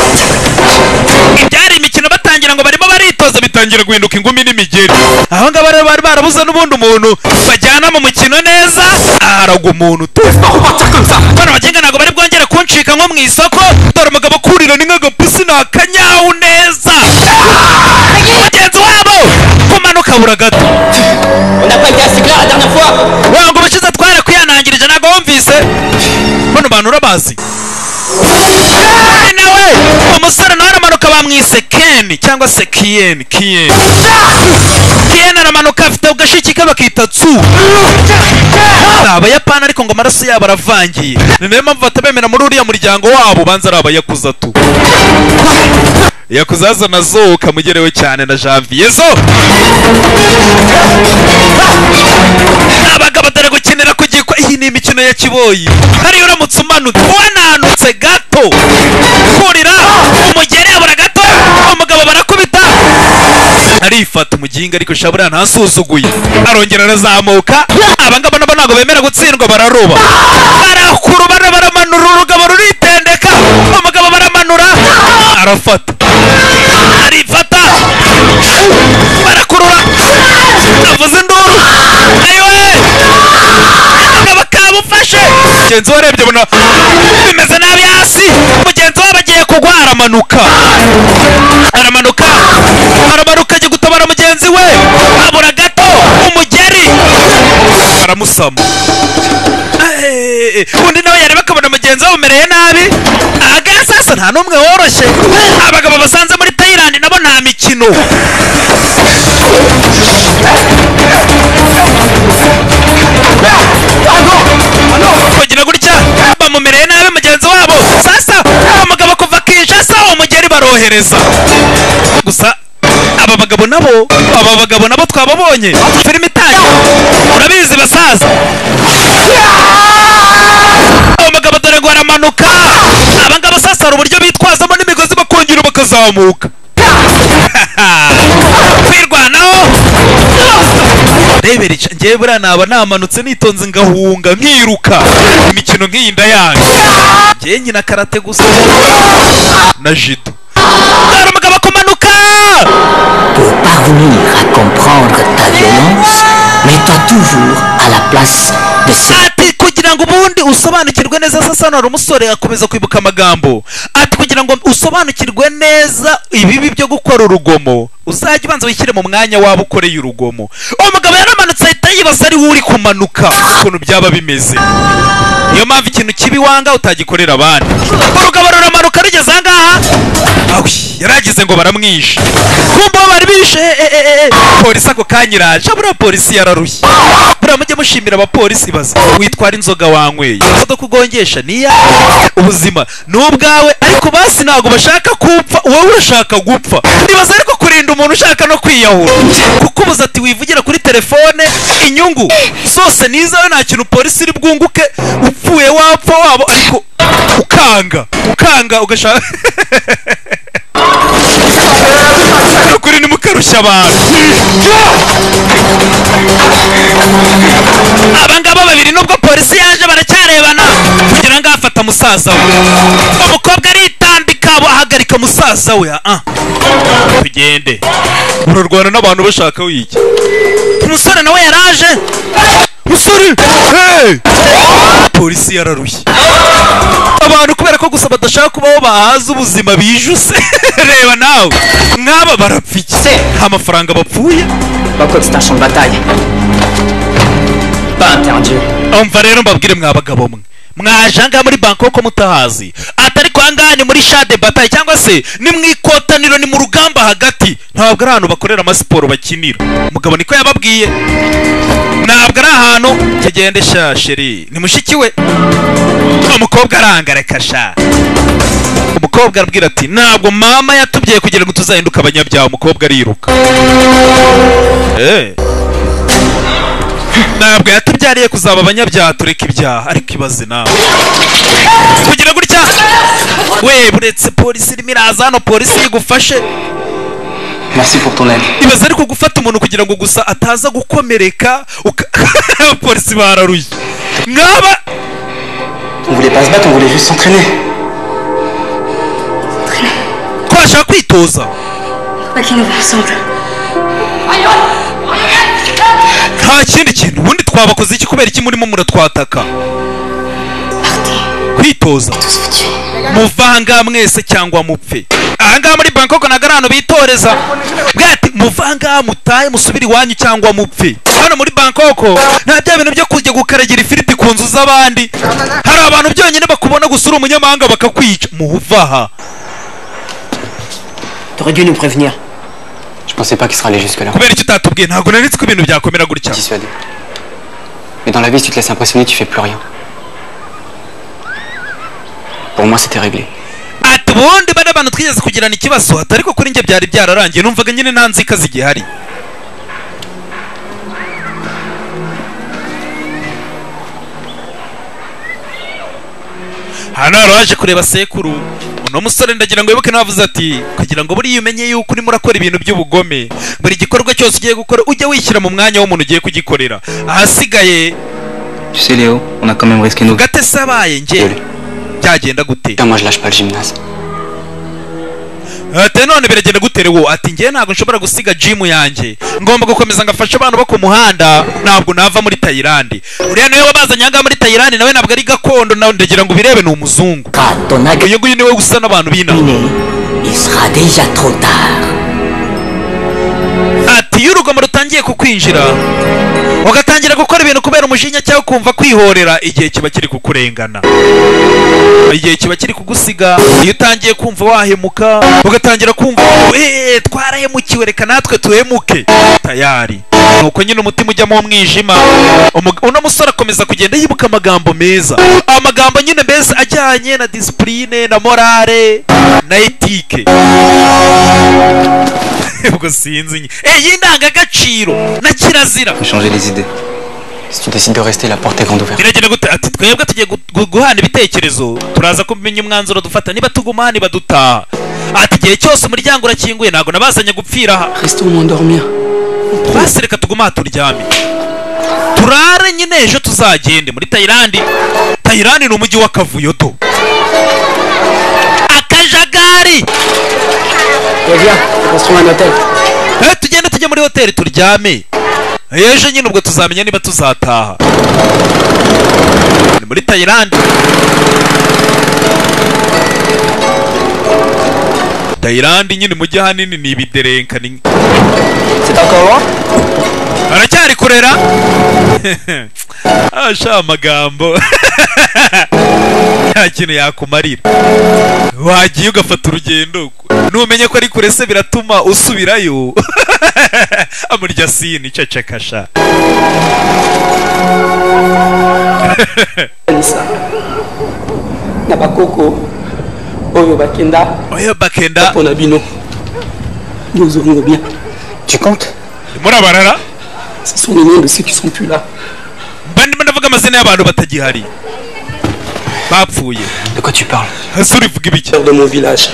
Ibyari imikino batangira ngo barimo baritoza bitangira guhinduka ingumi n'imigeri. Aho ngaba rero bari barabuze n'ubundi umuntu bajyana mu mukino neza aragwa umuntu te. Bano bagenga ntabwo bari bwongere kuncika nko mu isoko dore umugabo kurira ni nk'agapusi n'akanyawu neza. Mugenzi wabo kumanuka bura gato. Wangu ubushize twari kwihanangirije ntabwo wumvise. Bano bantu urabazi. Nawe umusore nawe aramanuka bamwise Ken cyangwa se Kien. Kien aramanuka afite ugashiki ke bakita Tsu. Abayapani ariko ngo amaraso yabo aravangiye. Ni nayo mpamvu batabemera muri uriya muryango wabo banza ari abayakuza tu. Yakuzaza nazo ukamugerewe cyane na Janvier zo. Abagabo dore gukinira kugikwa. Iyi ni imikino ya kiboyi. Hari uramutse umanutse wananutse gato. Kurira umugeri abura gato. Umugabo barakubita. Arifata umuginga ariko shabura ntasuzuguye. Arongera arazamuka. Abangabo nabo ntago bemera gutsindwa bararoba. Barakurubana baramanura urugabo ruritendeka. Umugabo baramanura arafata. Arifata. Barakurura. Avuze induru. Ayowe. Bakabufashe. Mugenzi we arebye bona bimeze nabi hasi. Mugenzi we bagiye kugwa aramanuka. Aramanuka agiye gutabara mugenzi we. Abura gato umugeri. Aramusama. Undi nawe yareba akabona mugenzi we umereye nabi. Aga sasa nta numwe woroshye. Abagabo basanze muri Thailand nabo nta mikino. Kugira gutya bamumereye nabi mugenzi wabo. Sasa umugabo kuva Kinshasa umugeri barohereza. Gusa aba bagabo nabo twababonye filime itangira urabizi basaza abo bagabo dore ngo baramanuka abangaba sasa hari uburyo bitwazamo n'imigozi bakongera bakazamuka kwirwanaho rebera ngewe buriya naba namanutse nitonze ngahunga nkiruka imikino nk'iyi ndayanga ngewe nyina karate gusa na jido dore umugabo kumanuka. Pour parvenir à comprendre ta violence, mets-toi toujours à la place de ati kugira ngo ubundi usobanukirwe neza sasa nari umusore akomeza kwibuka amagambo ati kugira ngo usobanukirwe neza ibibi byo gukora urugomo uzajya ubanza wishyire mu mwanya waba ukoreye urugomo. uwo mugabo yaramanutse ahita yibaza ari we uri kumanuka ukuntu byaba bimeze. niyo mpamvu ikintu kibi wanga utagikorera abandi. urugabo ruramanuka rugeze ahangaha yaragize ngo baramwishe kumva bari bishe polisi ako kanyiraje buriya polisi yararushye. buriya mujye mushimira abapolisi baza witwara inzoga wanyweye imodoka ugongesha niya ubuzima ni ubwawe ariko basi ntabwo bashaka kupfa wowe urashaka gupfa. nibaza ariko kurinda umuntu ushaka no kwiyahura kuko ubuze ati wivugira kuri telefone inyungu zose nizawe nta kintu polisi iri bwunguke upfuye wapfa wabo ariko ukanga ugashaka kuri nimukarushya abantu. abangaba babiri nubwo polisi yaje baracyarebana kugira ngo afata musaza we. umukobwa aritambika ahagarika musaza we. tugende urarwana n'abantu bashaka wiki. umusore nawe yaraje musore polisi yararushye abantu kubera ko gusa badashaka kubaho bahaza ubuzima bijuse. reba nawe nk'aba barapfike nta mafaranga bapfuye. c'est un champ de bataille. Pas interdit. umva rero mbabwire mwabagabo mwe mwaje ahangaha muri Bangkok mutahazi atari kwa ngaha ni muri shade bataille cyangwa se ni mu ikotaniro ni mu rugamba hagati ntabwo ari ahantu bakorera amasiporo bakinira. umugabo niko yababwiye ntabwo ari ahantu kigende sha sheri ni mushiki we. umukobwa arangareka sha umukobwa arabwira ati ntabwo mama yatubwiye kugira ngo tuzahinduke abanyabyaha. umukobwa ariruka ntabwo yatubyariye kuzaba abanyabyaha tureka ibyaha ariko ibaze nawe kugira gutya we buretse polisi irimo iraza hano polisi igufashe. Merci pour ton aide. ibaze ariko gufata umuntu kugira ngo gusa ataza gukomereka polisi bararuye nkaba. On voulait pas se battre, on voulait juste s'entraîner. twashaka kwitoza nta kindi kintu ubundi twabakoze iki kubera iki murimo muratwataka. kwitoza muvanga mwese cyangwa mupfe. ahangaha muri Bangkok ntabwo ari ahantu bitoreza bwati muvanga mutahe musubire iwanyu cyangwa mupfe. hano muri Bangkok nta bya bintu byo kujya gukaragira ifiriti ku nzu z'abandi. hari abantu byonyine bakubona gusura umunyamahanga bakakwica muvaha. T'aurais dû nous prévenir. Je pensais pas qu'il serait allé jusque là. kubera icyo utatubwiye ntabwo nari nzi ko ibintu byakomera gutya. Dissuadé. Mais dans la vie si tu te laisses impressionner tu fais plus rien. Pour moi c'était réglé. ati ubundi bane abantu twigeze kugirana ikibazo ariko kuri njye byari byararangiye numvaga nyine nta nzika zigihari. hano waje kureba sekuru uno musore ndagira ngo wibuke navuze ati kugira ngo buriya umenye yuko urimo urakora ibintu by'ubugome buri gikorwa cyose ugiye gukora ujye wishyira mu mwanya w'umuntu ugiye kugikorera. ahasigaye Tu sais Léo, on a quand même risqué nos... gate sabaye nge byagenda gute. Moi je lâche pas le gymnase. ati none biragenda gutere wo ati ngiye ntabwo nshobora gusiga gym yanjye ngomba gukomeza ngafasha abantu bo ku muhanda ntabwo nava muri Thailand. uriya nawe wabazanye ahangaha muri Thailand nawe ntabwo ari gakondo nawe ndagira ngo ubirebe ni umuzungu. uyu nguyu niwe gusa n'abantu b'inaha. Il sera déjà trop tard. ati iyo urugomo rutangiye kukwinjira ugatangira gukora ibintu kubera umujinya cyangwa kumva kwihorera igihe kiba kiri kukurengana. igihe kiba kiri kugusiga iyo utangiye kumva wahemuka ugatangira kumva twarahemukiwe reka natwe tuhemuke tayari nuko nyine umutima ujyamo umwijima. uno musore akomeza kugenda yibuka amagambo meza amagambo nyine meza ajyanye na discipline na morale na etike. ubwo ubwo sinzi y'indangagaciro na kirazira. Changer les idées. Si tu décides de rester, la porte est grande ouverte. Biragenda gute ati twebwe tugiye guhana ibitekerezo turaza kumenya umwanzuro dufata niba tuguma niba dutaha. Ati gihe cyose umuryango urakinguye ntago nabazanye gupfira aha. Restons au dormir. Basireka tuguma turyame. Turare nyine ejo tuzagende muri Thailand. Thailand ni umujyi w'akavuyo to. Akajagari. Viens, on se trouve un hôtel. Tugende tujye muri hoteli turyame. Ejo nyine ubwo tuzamenya niba tuzataha. Ni muri Thailand. Thailand nyine mujye hanini ni ibiderenka ni. C'est encore loin? Aracyari kurera. Asha amagambo. Nta kintu yakumarira. Wagiye ugafata urugendo. Numenye ko ari kure se biratuma usubirayo. Amurya sini cecekasha. Nabakoko. Oyo bakenda. Pour Nabino. Nous aurons bien. Tu comptes? Murabarara? Ce sont les noms de ceux qui sont plus là. Bandi ndavuga amazina y'abantu batagihari. Bapfuye. De quoi tu parles? Hasuri vuga ibiki? De mon village.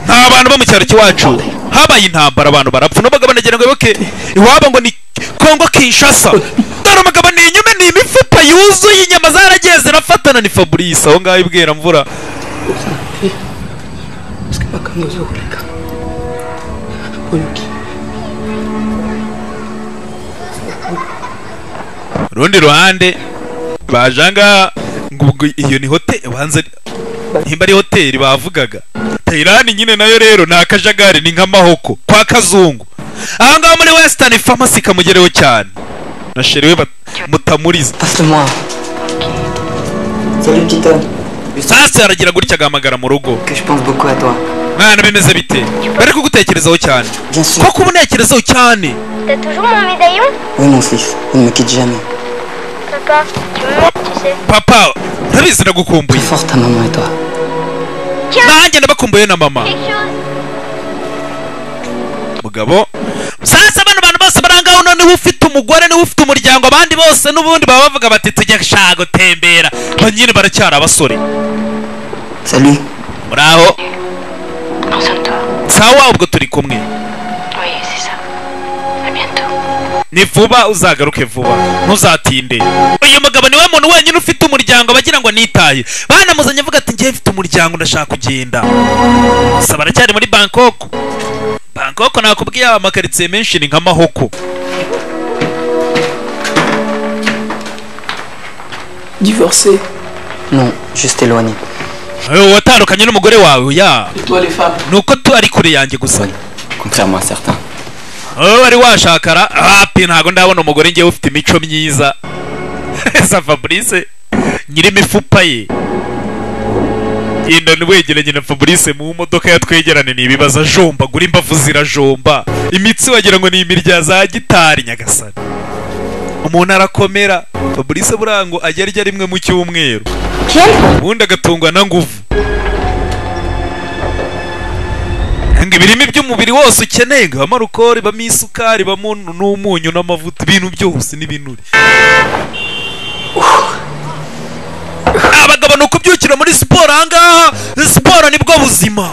Nta bantu bo mu cyaro cyacu. Habaye intambara abantu barapfa n'abagabo banagera ngo boke. Iwabo ngo ni Kongo Kinshasa. Dore umugabo ni inyume ni imifupa yuzuye inyama zaragiye zirafatana ni Fabrice aho ngaho ibwera mvura. Parce que pas comme nos autres les gars. Oyuki. Rundi ruhande bajanga ngo iyo ni hotel banze himba ari hotel bavugaga. Thailand nyine nayo rero na akajagari ni nk'amahoko kwa kazungu. Aha ngaho muri Western Pharmacy kamugereho cyane. Na sherewe mutamuriza. Passe-moi. Salut petit homme. Sasa aragira gutya gamagara mu rugo. Que je pense beaucoup à toi. Mwana bimeze bite? Bari kugutekerezaho cyane. Ko kubunekerezaho cyane. T'as toujours mon médaillon? Oui mon fils, il ne me quitte jamais. Papa, tu me manques, tu sais. Papa, ndabizi ndagukumbuye. Force ta maman et toi. Nanjye ndabakumbuye na mama. Mugabo. Sasa bano bantu bose barangaho none ufite umugore ni ufite umuryango abandi bose n'ubundi baba bavuga bati tujya gushaka gutembera. Banyine baracyara abasore. Salut. Muraho. Concentre-toi. Sawa ubwo turi kumwe. Oui, c'est ça. À bientôt. Ni vuba uzagaruke vuba ntuzatinde. Uyu mugabo niwe muntu wenyine ufite umuryango bagira ngo nitaye. Banamuzanye avuga ati ngiye mfite umuryango ndashaka kugenda. Saba baracyari muri Bangkok. Bangkok nakubwiye amakaritsiye menshi ni nk'amahoko. Divorcé? Non, juste éloigné. Watandukanye n'umugore wawe ya. Et toi les femmes? Nuko tu ari kure yanjye gusa. Contrairement à certains. Wari washakara hapi ntago ndabona umugore ngiye ufite imico myiza. Sa Fabrice nyiri imifupa ye. Yenda nwegeranye na Fabrice mu modoka yatwegerane nibibaza jomba gura imbavu zirajomba. Imitsi wagira ngo ni imirya za gitari nyagasani. Umuntu arakomera. Fabrice burango agerya rimwe mu cyumweru. Ubundi agatungwa na nguvu. Ngo ibirimi by'umubiri wose ukeneye ngo amarukori bamisukari bamuntu n'umunyu n'amavuta ibintu byose n'ibinuri. Abagabo no kubyukira muri siporo ahangaha siporo nibwo buzima.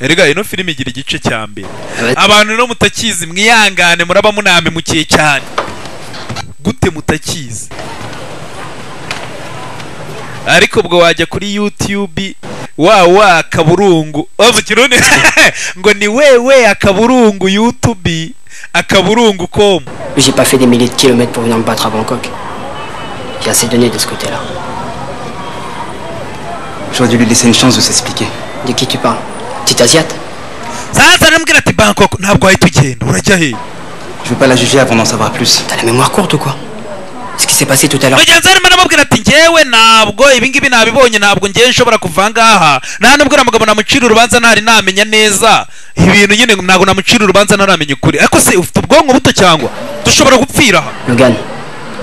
Erega ino filime igira igice cya mbere. Abantu no mutakizi mwihangane muraba muname mukiye cyane. Gute mutakizi? Ariko ubwo wajya kuri YouTube wa akaburungu kirundi ngo ni wewe akaburungu YouTube akaburungu.com. J'ai pas fait des milliers de kilomètres pour venir me battre à Bangkok. J'ai assez donné de ce côté-là. J'aurais dû lui laisser une chance de s'expliquer. De qui tu parles? Petite asiate? Sasa nambwira ati Bangkok ntabwo wahita ugenda urajya he? Je veux pas la juger avant d'en savoir plus. T'as la mémoire courte ou quoi? Ce qui s'est passé tout à l'heure. Mugenzi arimo aramubwira ati njyewe ntabwo ibingibi nabibonye ntabwo ngiye nshobora kuva ngaha. Nta nubwo umugabo namucira urubanza ntari namenya neza ibintu nyine ntabwo namucira urubanza ntaramenya ukuri. Ariko se ufite ubwonko buto cyangwa dushobora gupfira aha? Logan,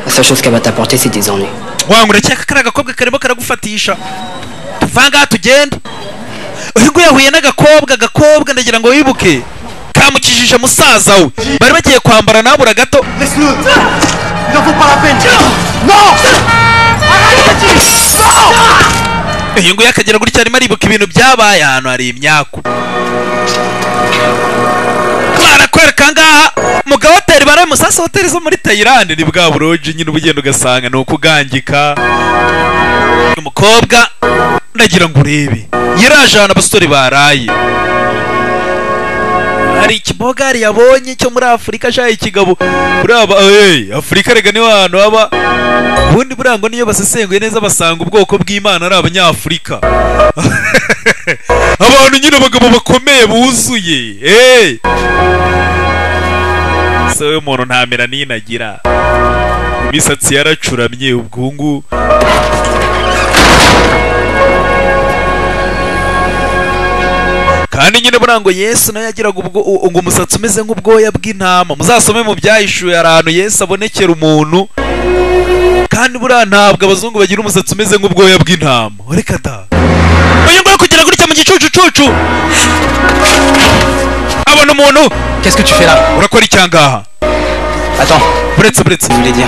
la seule chose qu'elle va t'apporter c'est des ennuis. Wangura cyaka kara gakobwa karimo karagufatisha. Tuva ngaha tugende. Uyu yahuye n'agakobwa ndagira ngo wibuke. kamukijije musaza we bari bagiye kwambara nabura gato iyi ngo yakagera gutya arimo aribuka ibintu byabaye ahantu hari imyaku barakwereka ngaha muga hoteli baraye musasa hoteli zo muri Thailand ni bwa buroji nyine ubugenda ugasanga ni ukugangika umukobwa ndagira ngo urebe yaraje ahantu abasore baraye hari ikibogari yabonye cyo muri Afurika ashaye ikigabo buraba Afurika rega niho hantu haba ubundi burango niyo basesenguye neza basanga ubwoko bw'Imana ari abanyafurika abantu nyine abagabo bakomeye buzuye so umuntu nta melanine agira imisatsi yaracuramye ubwungu kandi nyine burango Yesu nayo yagiraga ngo umusatsi umeze nk'ubwoya bw'intama muzasome mu byahishuye ahantu Yesu abonekera umuntu kandi buriya ntabwo abazungu bagira umusatsi umeze nk'ubwoya bw'intama reka da uyu nguyu kugira gutya mu gicucucucu abona umuntu Qu'est-ce que tu fais là? urakora icyangaha Attends. buretse Je voulais dire.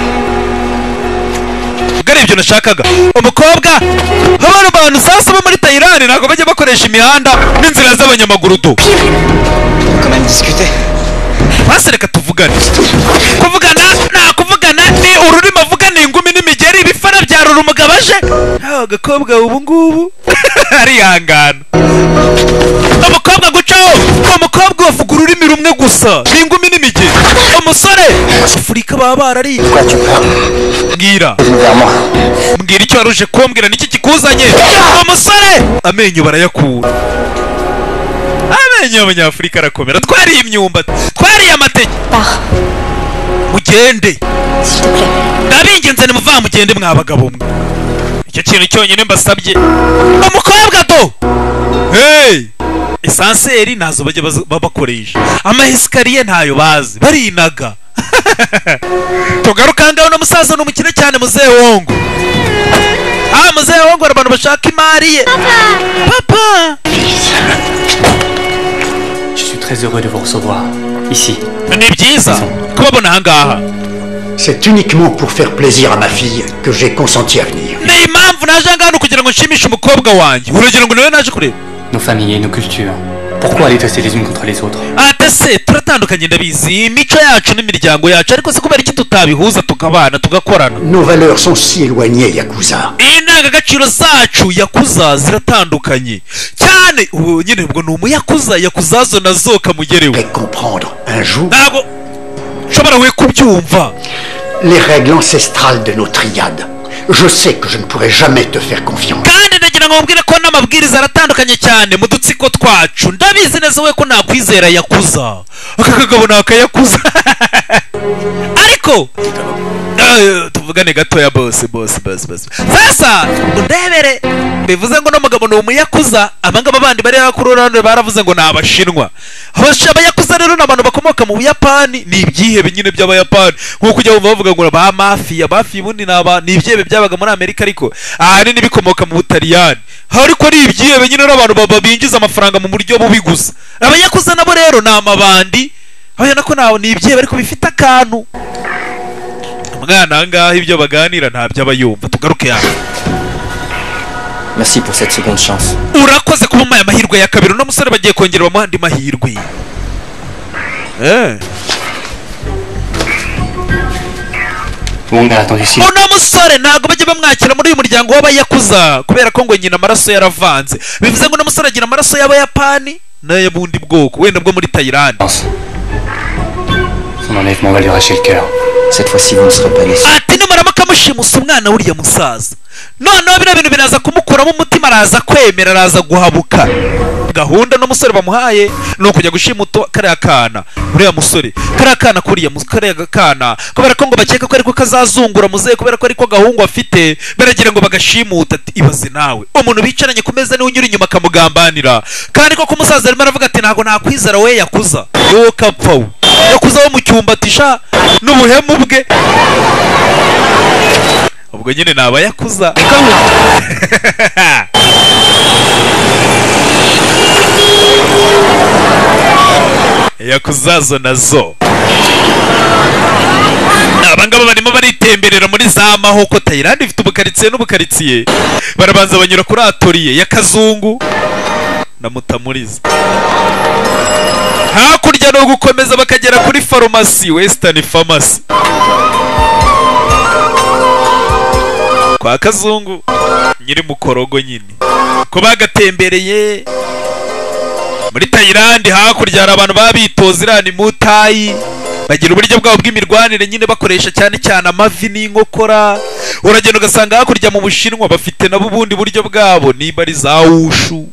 gari ibyo nashakaga umukobwa abana abantu sasa bo muri Thailand ntabwo bajya bakoresha imihanda n'inzira z'abanyamaguru do Quand même discuter. Reka tuvugane kuvugana ni ururimi avugana ingumi n'imigeri ibifara bya rurumugabo aje agakobwa ubu ngubu arihangana umukobwa gucaho umukobwa wavuga ururimi rumwe gusa n'ingumi n'imigeri umusore Afurika baba barari mbwira icyo waruje kumbwira niki kikuzanye umusore amenyo barayakura amenyo y'abanyafurika arakomera twariye imyumbati twariye amateke mugende ndabingenze ni muva mugende mwabagabo mwe icyo kintu cyonyine mbasabye umukobwa do esanseri nazo bajya babakoresha amahesikariye ntayo bazi barinaga tugaruka ngaho n'umusaza n'umukire cyane muzee wongo muzee wongo abantu bashaka imari ye papa Je suis très heureux de vous recevoir ici. ni byiza kubabona aha ngaha C'est uniquement pour faire plaisir à ma fille que j'ai consenti à venir. ni impamvu naje aha ngaha kugira ngo nshimishe umukobwa wanjye uragira ngo nawe naje kureba Nos familles et nos cultures. Pourquoi les tester les unes contre les autres? atese turatandukanye ndabizi imico yacu n'imiryango yacu ariko se kubera iki tutabihuza tukabana tugakorana Nos valeurs sont si éloignées, Yakuza. indangagaciro zacu yakuza ziratandukanye cyane ubu nyine ubwo ni umuyakuza yakuzazo nazo kamugerewe Comprendre un jour ntabwo nshobora we kubyumva les règles ancestrales de nos triades. Je sais que je ne pourrai jamais te faire confiance. kandi ndagira ngo mubwire ko n'amabwiriza aratandukanye cyane mu dutsiko twacu ndabizi neza we ko nakwizera yakuza aka kagabo nakayakuza ariko tuvugane gatoya bose sasa ndebere bivuze ngo n'umugabo ni umuyakuza abangaba bandi bari hakururane baravuze ngo ni abashinwa abayakuza rero ni abantu bakomoka mu Buyapani ni ibyihebe nyine by'abayapani nk'uko ujya wumva bavuga ngo ba mafiya ubundi ni ibyihebe byabaga muri Amerika ariko ahanini bikomoka mu Butaliyani ariko ari ibyihebe nyine n'abantu binjiza amafaranga mu buryo bubi gusa abayakuza nabo rero ni amabandi abana ko nawe ni ibyihebe ariko bifite akantu umwana ahangaha ibyo baganira ntabyo aba yumva tugaruke hano Merci pour cette seconde chance. urakoze kuba umpaye amahirwe ya kabiri uno musore bagiye kongera bamuha andi mahirwe uno musore ntabwo bajya bamwakira muri uyu muryango w'abayakuza kubera ko ngo nyina amaraso yaravanze bivuze ngo uno musore agira amaraso y'abayapani n'ay'ubundi bwoko wenda bwo muri Thailand. Son enlèvement va lui arracher le cœur. Cette fois-ci, vous ne serez pas déçus. ati nimuramuka mushimusa umwana w'uriya musaza noneho bino bintu biraza kumukuramo umutima araza kwemera araza guhabuka gahunda n'umusore bamuhaye ni ukujya gushimuta kariya kana uriya musore kariya kana kuriya kariya kana kubera ko ngo bakeka ko ariko kazazungura muzehe kubera ko ariko gahungu afite baragira ngo bagashimuta ati ibaze nawe umuntu bicaranye ku meza niwe unyura inyuma akamugambanira kandi ko umusaza arimo aravuga ati ntabwo nakwizera we yakuza yowe kapfa we yakuza wo mu cyumbatisha n'ubuhemu bwe ubwo nyine naba yakuza yakuzazo nazo. Abangaba barimo baritemberera muri za mahoko. Thailand ifite ubukaritsiye n'ubukaritsiye. Barabanza banyura kuri atoriye ya Kazungu na Mutamuriza. Hakurya no gukomeza bakagera kuri farumasi Western Pharmacy kwa Kazungu nyiri mukorogo nyine. Ko bagatembereye muri Thailand. Hakurya hari abantu babitoza irani mutayi, bagira uburyo bwabo bw'imirwanire nyine bakoresha cyane cyane amavi n'inkokora. Uragenda ugasanga hakurya mu Bushinwa bafite nabo ubundi buryo bwabo, niba ari za wushu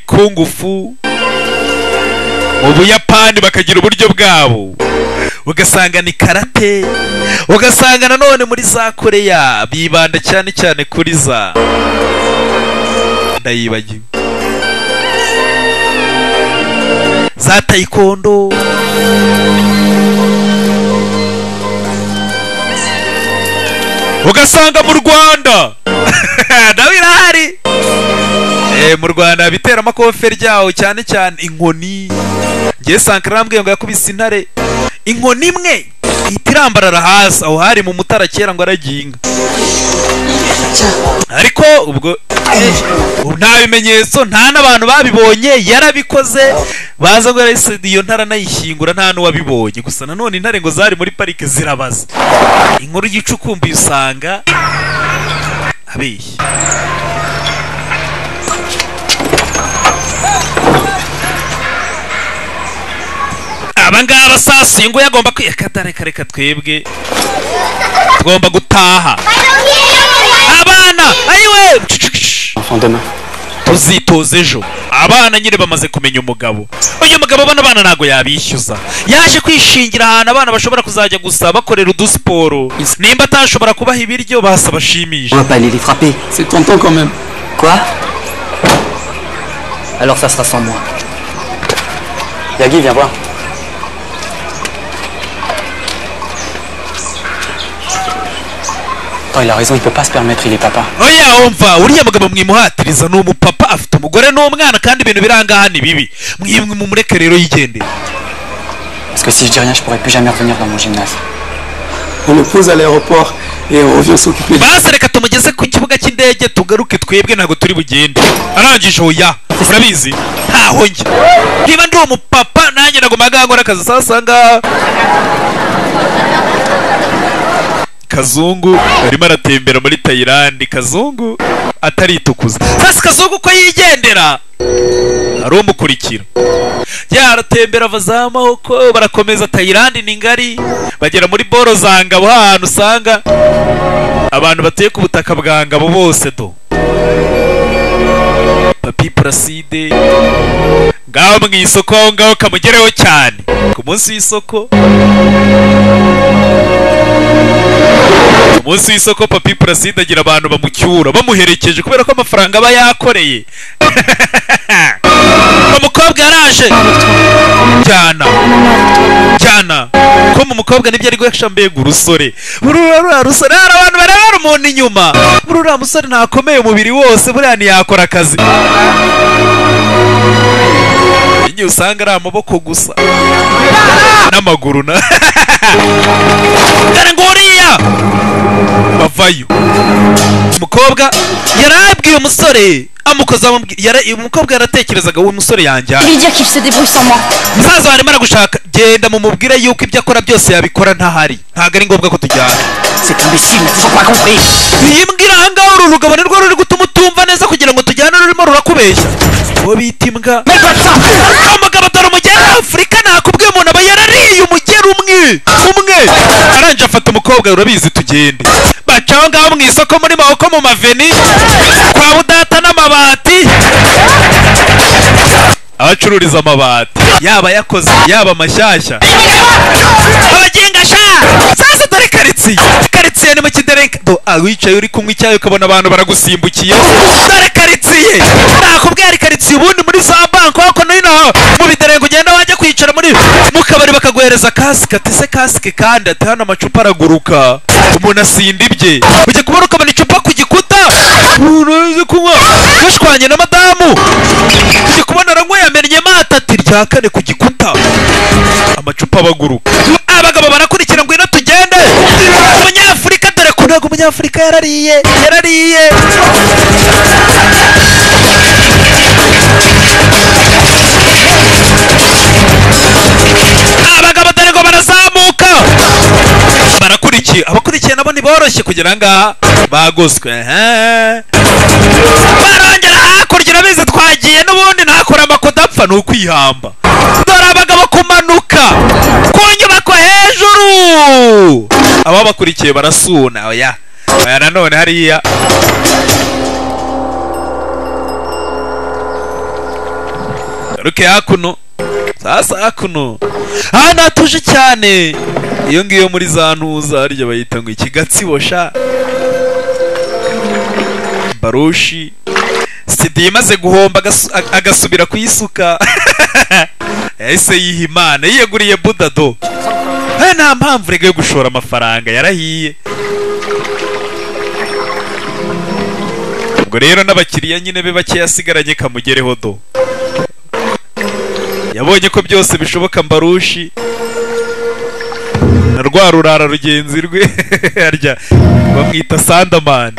kung fu. Mu Buyapani bakagira uburyo bwabo, ugasanga ni karate. Ugasanga nanone muri za Koreya bibanda cyane cyane kuri za ndayibagiwe za taekwondo. Ugasanga mu Rwanda nawe irahari. Mu Rwanda bitera amakofe ryawo cyane cyane inkoni. Ngiye Sankara ambwiye ngo yakubise intare inkoni imwe itirambarara hasi. Aho hari mu Mutara kera ngo araginga, ariko ubwo nta bimenyetso, nta n'abantu babibonye. Yarabikoze baza ngo iyo ntara nayishyingura, nta n'uwabibonye. Gusa nanone intare ngo zari muri parike zirabaza. Inkuru y'icukumbuye usanga abeshya. Abangaba sasi ngo yagomba reka twebwe tugomba gutaha. Abana ayiwe tuzitoze ejo. Abana nyine bamaze kumenya umugabo. Uyu mugabo bana ntago yabishyuza, yaje kwishingira ahantu abana bashobora kuzajya gusa bakorera udusiporo. Nimba atashobora kubaha ibiryo basa bashimisha. On va pas aller les frapper. C'est tonton quand même. Quoi? Alors ça sera sans moi. Yagi, viens voir. Il a raison, il peut pas se permettre, il est papa. Oya umva, uriya mugabo mwimuhatiriza ni umupapa, afite umugore n'umwana kandi ibintu biranga ni bibi. Mumureke rero yigende. Parce que si je dis rien, je pourrais plus jamais revenir dans mon gymnase. On le pose à l'aéroport et on revient s'occuper. Basi reka tumugeze ku kibuga cy'indege tugaruke twebwe ntago turi bugende. Arangije oya, urabizi ntaho njye. Niba ndi umupapa nanjye nagumaga ngora akazi sasanga. Kazungu arimo aratembera muri Thailand. Kazungu ataritukuza. Sasa Kazungu ko yigendera ari umukurikira. Yaratembera avazama uko barakomeza. Thailand ni ngari, bagera muri boro za Ngabo, ahantu usanga abantu bateye ku butaka bwa Ngabo bose do. Papi Placide ngaho mu isoko aho ngaho kamugereho cyane ku munsi w'isoko. Umunsi w'isoko Papi Placide agira abantu bamucyura bamuherekeje kubera ko amafaranga aba yakoreye. Umukobwa yaraje cyana ko mu mukobwa nibyo ari guhesha mbega urusore. Urusore hari abantu bareba umuntu inyuma. Uriya musore ntakomeye umubiri wose, buriya ntiyakora akazi. Igihe usanga ari amaboko gusa n'amaguru na dore ngo uriya bavayo. Umukobwa yarabwiye umusore amukoza umukobwa yaratekerezaga uwo musore yanjyana. Musaza warimo aragushaka, genda mumubwire yuko ibyo akora byose yabikora ntahari, ntago ari ngombwa ko tujyana. Yimbwira ahangaha uru rugabo nirwo ruri gutuma utumva neza kugira ngo tujyane, rurimo rurakubeshya. Uwo bita imbwa. Umugabo dore umugera Afurika nakubwiye umuntu aba yarariye umugera umwe. Aranje afata umukobwa, urabizi tugende. Bacaho ngaho mu isoko muri Mahoko mu Maveni kwa Budata n'amabati. Abacururiza amabati yaba yakoze yaba amashyashya abagenga sha. Sasa dore karitsiye ni mu kiderenka do awicaye uri kunywa icyayi ukabona abantu baragusimbukiye. Dore karitsiye nakubwiye ari karitsiye ubundi muri za banki wako nino mu biderenga ugenda wajya kwicara mu kabari bakaguhereza kasike. Ati se kasike kandi ati hano amacupa araguruka umuntu asinda ibye. Ujya kubona ukabona icupa ku gikuta uzi kunywa washwanye na madamu rya kane ku gikuta amacupa abaguruka abagabo barakurikira ngo ino tugende umunyafurika dore ko ntabwo umunyafurika yarariye abagabo dore ngo barazamuka abakurikiye nabo ntiboroshye kugira ngaha bagoswe barongera hakurya urabizi twagiye n'ubundi ntakora amakudapfa ni ukwihamba dore abagabo kumanuka ku nyubako hejuru aba bakurikiye barasuna oya nanone hariya ruke hakuno sasa hakuno natuje cyane iyo ngiyo muri za ntuza harya bayita ngo ikigatsibosha barushi Sidi imaze guhomba agasubira kuyisuka ese yiha Imana yiyeguriye budado nta mpamvu rege yo gushora amafaranga yarahiye ubwo rero n'abakiriya nyine be bake yasigaranye kamugereho do yabonye ko byose bishoboka Mbarushi na rwa rurara rugenzi rwe harya bamwita Sandaman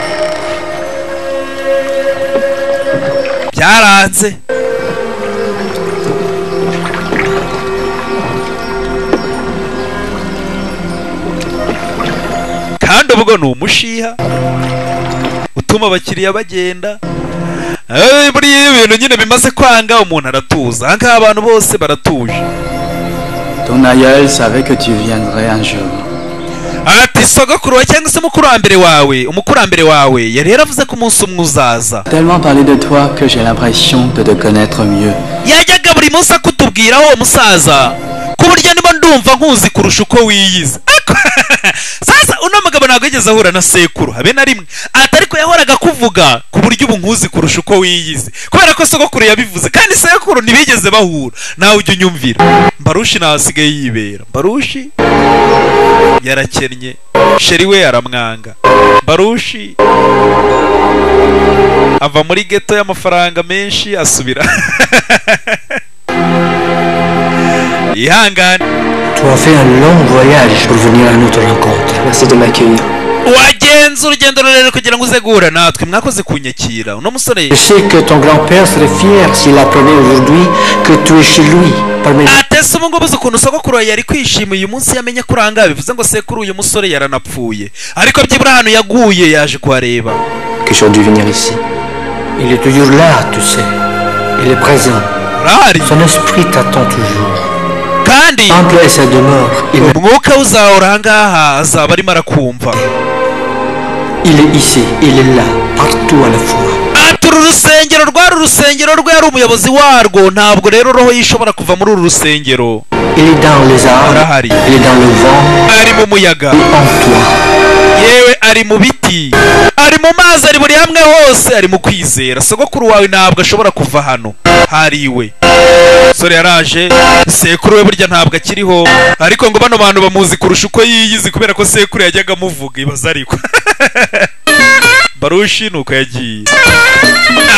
byaranze kandi ubwo ni umushiha utuma abakiriya bagenda buri ibintu nyine bimaze kwanga umuntu aratuza aha ngaha abantu bose baratuje. Ton aïeul savait que tu viendrais un jour. ati sogokuru cyangwa se umukurambere wawe yari yaravuze ko umunsi umwe uzaza. Tellement parler de toi que j'ai l'impression de te connaître mieux. yajyaga buri munsi akutubwira uwo musaza ku buryo niba ndumva nkuzi kurusha uko wiyize. Sasa uno mugabo ntabwo yigeze ahura na sekuru habe na rimwe atari ko yahoraga kuvuga ku buryo ubu nkuzi kurusha uko wiyize kubera ko sogokuru yabivuze kandi sekuru ntibigeze bahura nawe ujye unyumvira. Mbarushi nasigaye yibera. Mbarushi yarakennye sheri we aramwanga. Mbarushi ava muri ghetto y'amafaranga menshi asubira ihangane. Tu as fait un long voyage pour venir à notre rencontre. Merci de m'accueillir. wagenze urugendo rurerure kugira ngo uze guhura natwe mwakoze kunyakira uno musore. Je sais que ton grand-père serait fier s'il apprenait aujourd'hui que tu es chez lui. atese ubu ngubu uzi ukuntu sogokuru yari kwishima uyu munsi yamenye ko uranga bivuze ngo sekuru uyu musore yaranapfuye ariko byibura ahantu yaguye yaje kuhareba. Que j'ai dû venir ici. Il est toujours là, tu sais. Il est présent. Son esprit t'attend toujours. kandi Entre sa demeure, umwuka uzahora aha ngaha azaba arimo arakumva. il est ici, il est là, partout à la fois. ati uru rusengero rwari urusengero rwe yari umuyobozi warwo ntabwo rero roho yishobora kuva muri uru rusengero. Il est dans les arbres, il est dans le vent, ari mu muyaga, en toi. yewe ari mu biti, ari mu mazi, ari buri hamwe hose, ari mu kwizera. Sogokuru wawe ntabwo ashobora kuva hano hariwe. Sore yaraje sekuru we burya ntabwo akiriho ariko ngo bano bantu bamuzi kurusha uko yiyizi kubera ko sekuru yajyaga amuvuga ibaza ariko Barushi nuko yagiye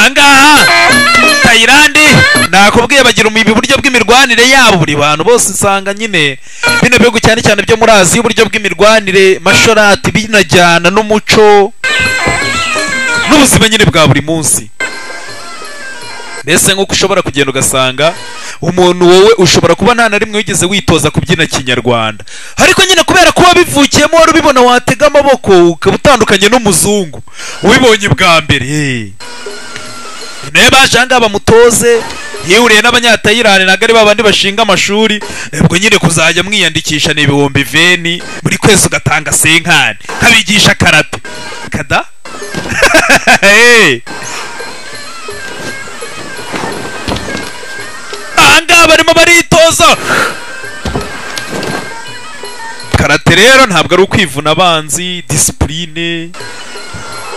angaha Thailand nakubwiye bagira umubi buryo bw'imirwanire yabo buri bantu bose usanga nyine bino bihugu cyane cyane byo muri Aziya uburyo bw'imirwanire mashorati binajyana n'umuco n'ubuzima nyine bwa buri munsi. Mbese nk'uko ushobora kugenda ugasanga umuntu wowe ushobora kuba nta na rimwe wigeze witoza kubyina kinyarwanda ariko nyine kubera kuba bivukiyemo wari ubibona watega amaboko ukaba utandukanye n'umuzungu ubibonye bwa mbere. naye baje ahangaha bamutoze yihuriye n'abanyatayirani ntabwo ari babandi bashinga amashuri ubwo nyine kuzajya mwiyandikisha ni ibihumbi 20 buri kwezi ugatanga 50 kabigisha karate kada ahangaha barimo baritoza karate. Rero ntabwo ari ukwivuna abanzi, disipurine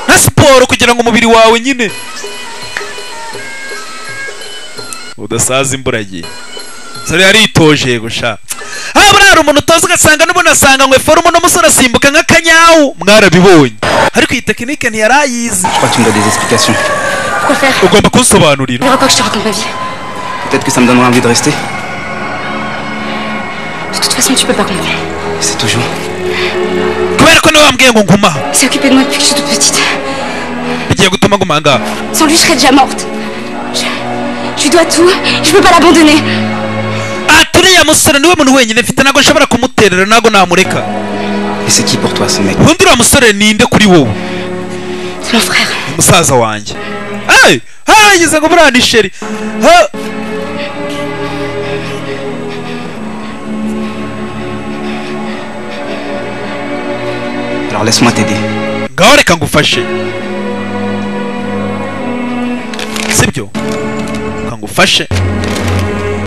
na siporo kugira ngo umubiri wawe nyine udasaza imburagihe. Sore yaritoje gusha buriya umuntu utoza ugasanga n'ubundi asanga ngo forumu n'umusore asimbuka nk'akanyawu mwarabibonye ariko iyi tekinike ntiyarayizi. Je crois que tu me dois des explications. Quoi faire? Ugomba kunsobanurira. Il faut que je te raconte ma vie. Peut-être que ça me donnera envie de rester. De toute façon, tu peux pas comprendre. C'est toujours... Il s'est occupé de moi depuis que je suis toute petite. Sans lui, je serais déjà morte. Je lui dois tout. Je peux pas l'abandonner. Et c'est qui pour toi, ce mec? C'est mon frère. Alors laisse-moi t'aider. sibyo kangufashe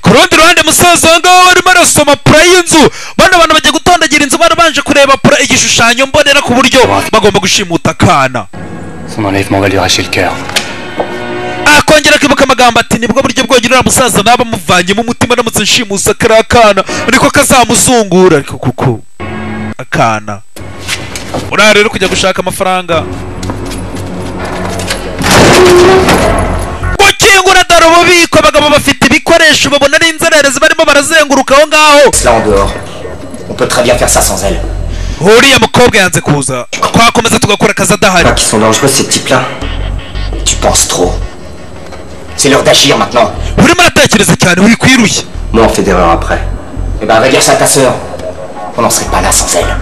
ku rundi ruhande musaza wangaho arimo arasoma pura y'inzu bano bantu bagiye gutondagira inzu barabanje kureba pura igishushanyo mbonera ku buryo bagomba gushimuta akana. Son enlèvement va lui arracher le cœur. akongera kwibuka amagambo ati nibwo buryo bwogirira musaza naba muvanye mu mutima namutse nshimusa kara akana niko kazamuzungura ariko kuko akana ura rero kujya gushaka amafaranga gukingura dore ububiko abagabo bafite ibikoresho babona ari inzererezi barimo barazenguruka aho ngaho. Là en dehors on peut très bien faire ça sans elle. uriya mukobwa yanze kuza twakomeza tugakora akazi adahari. Qui sont dangereux ces types là. Tu penses trop. C'est l'heure d'agir maintenant. urimo uratekereza cyane wikwiruye. Moi on fait d'erreur après. Eh ben va dire ça à ta sœur. On n'en serait pas là sans elle.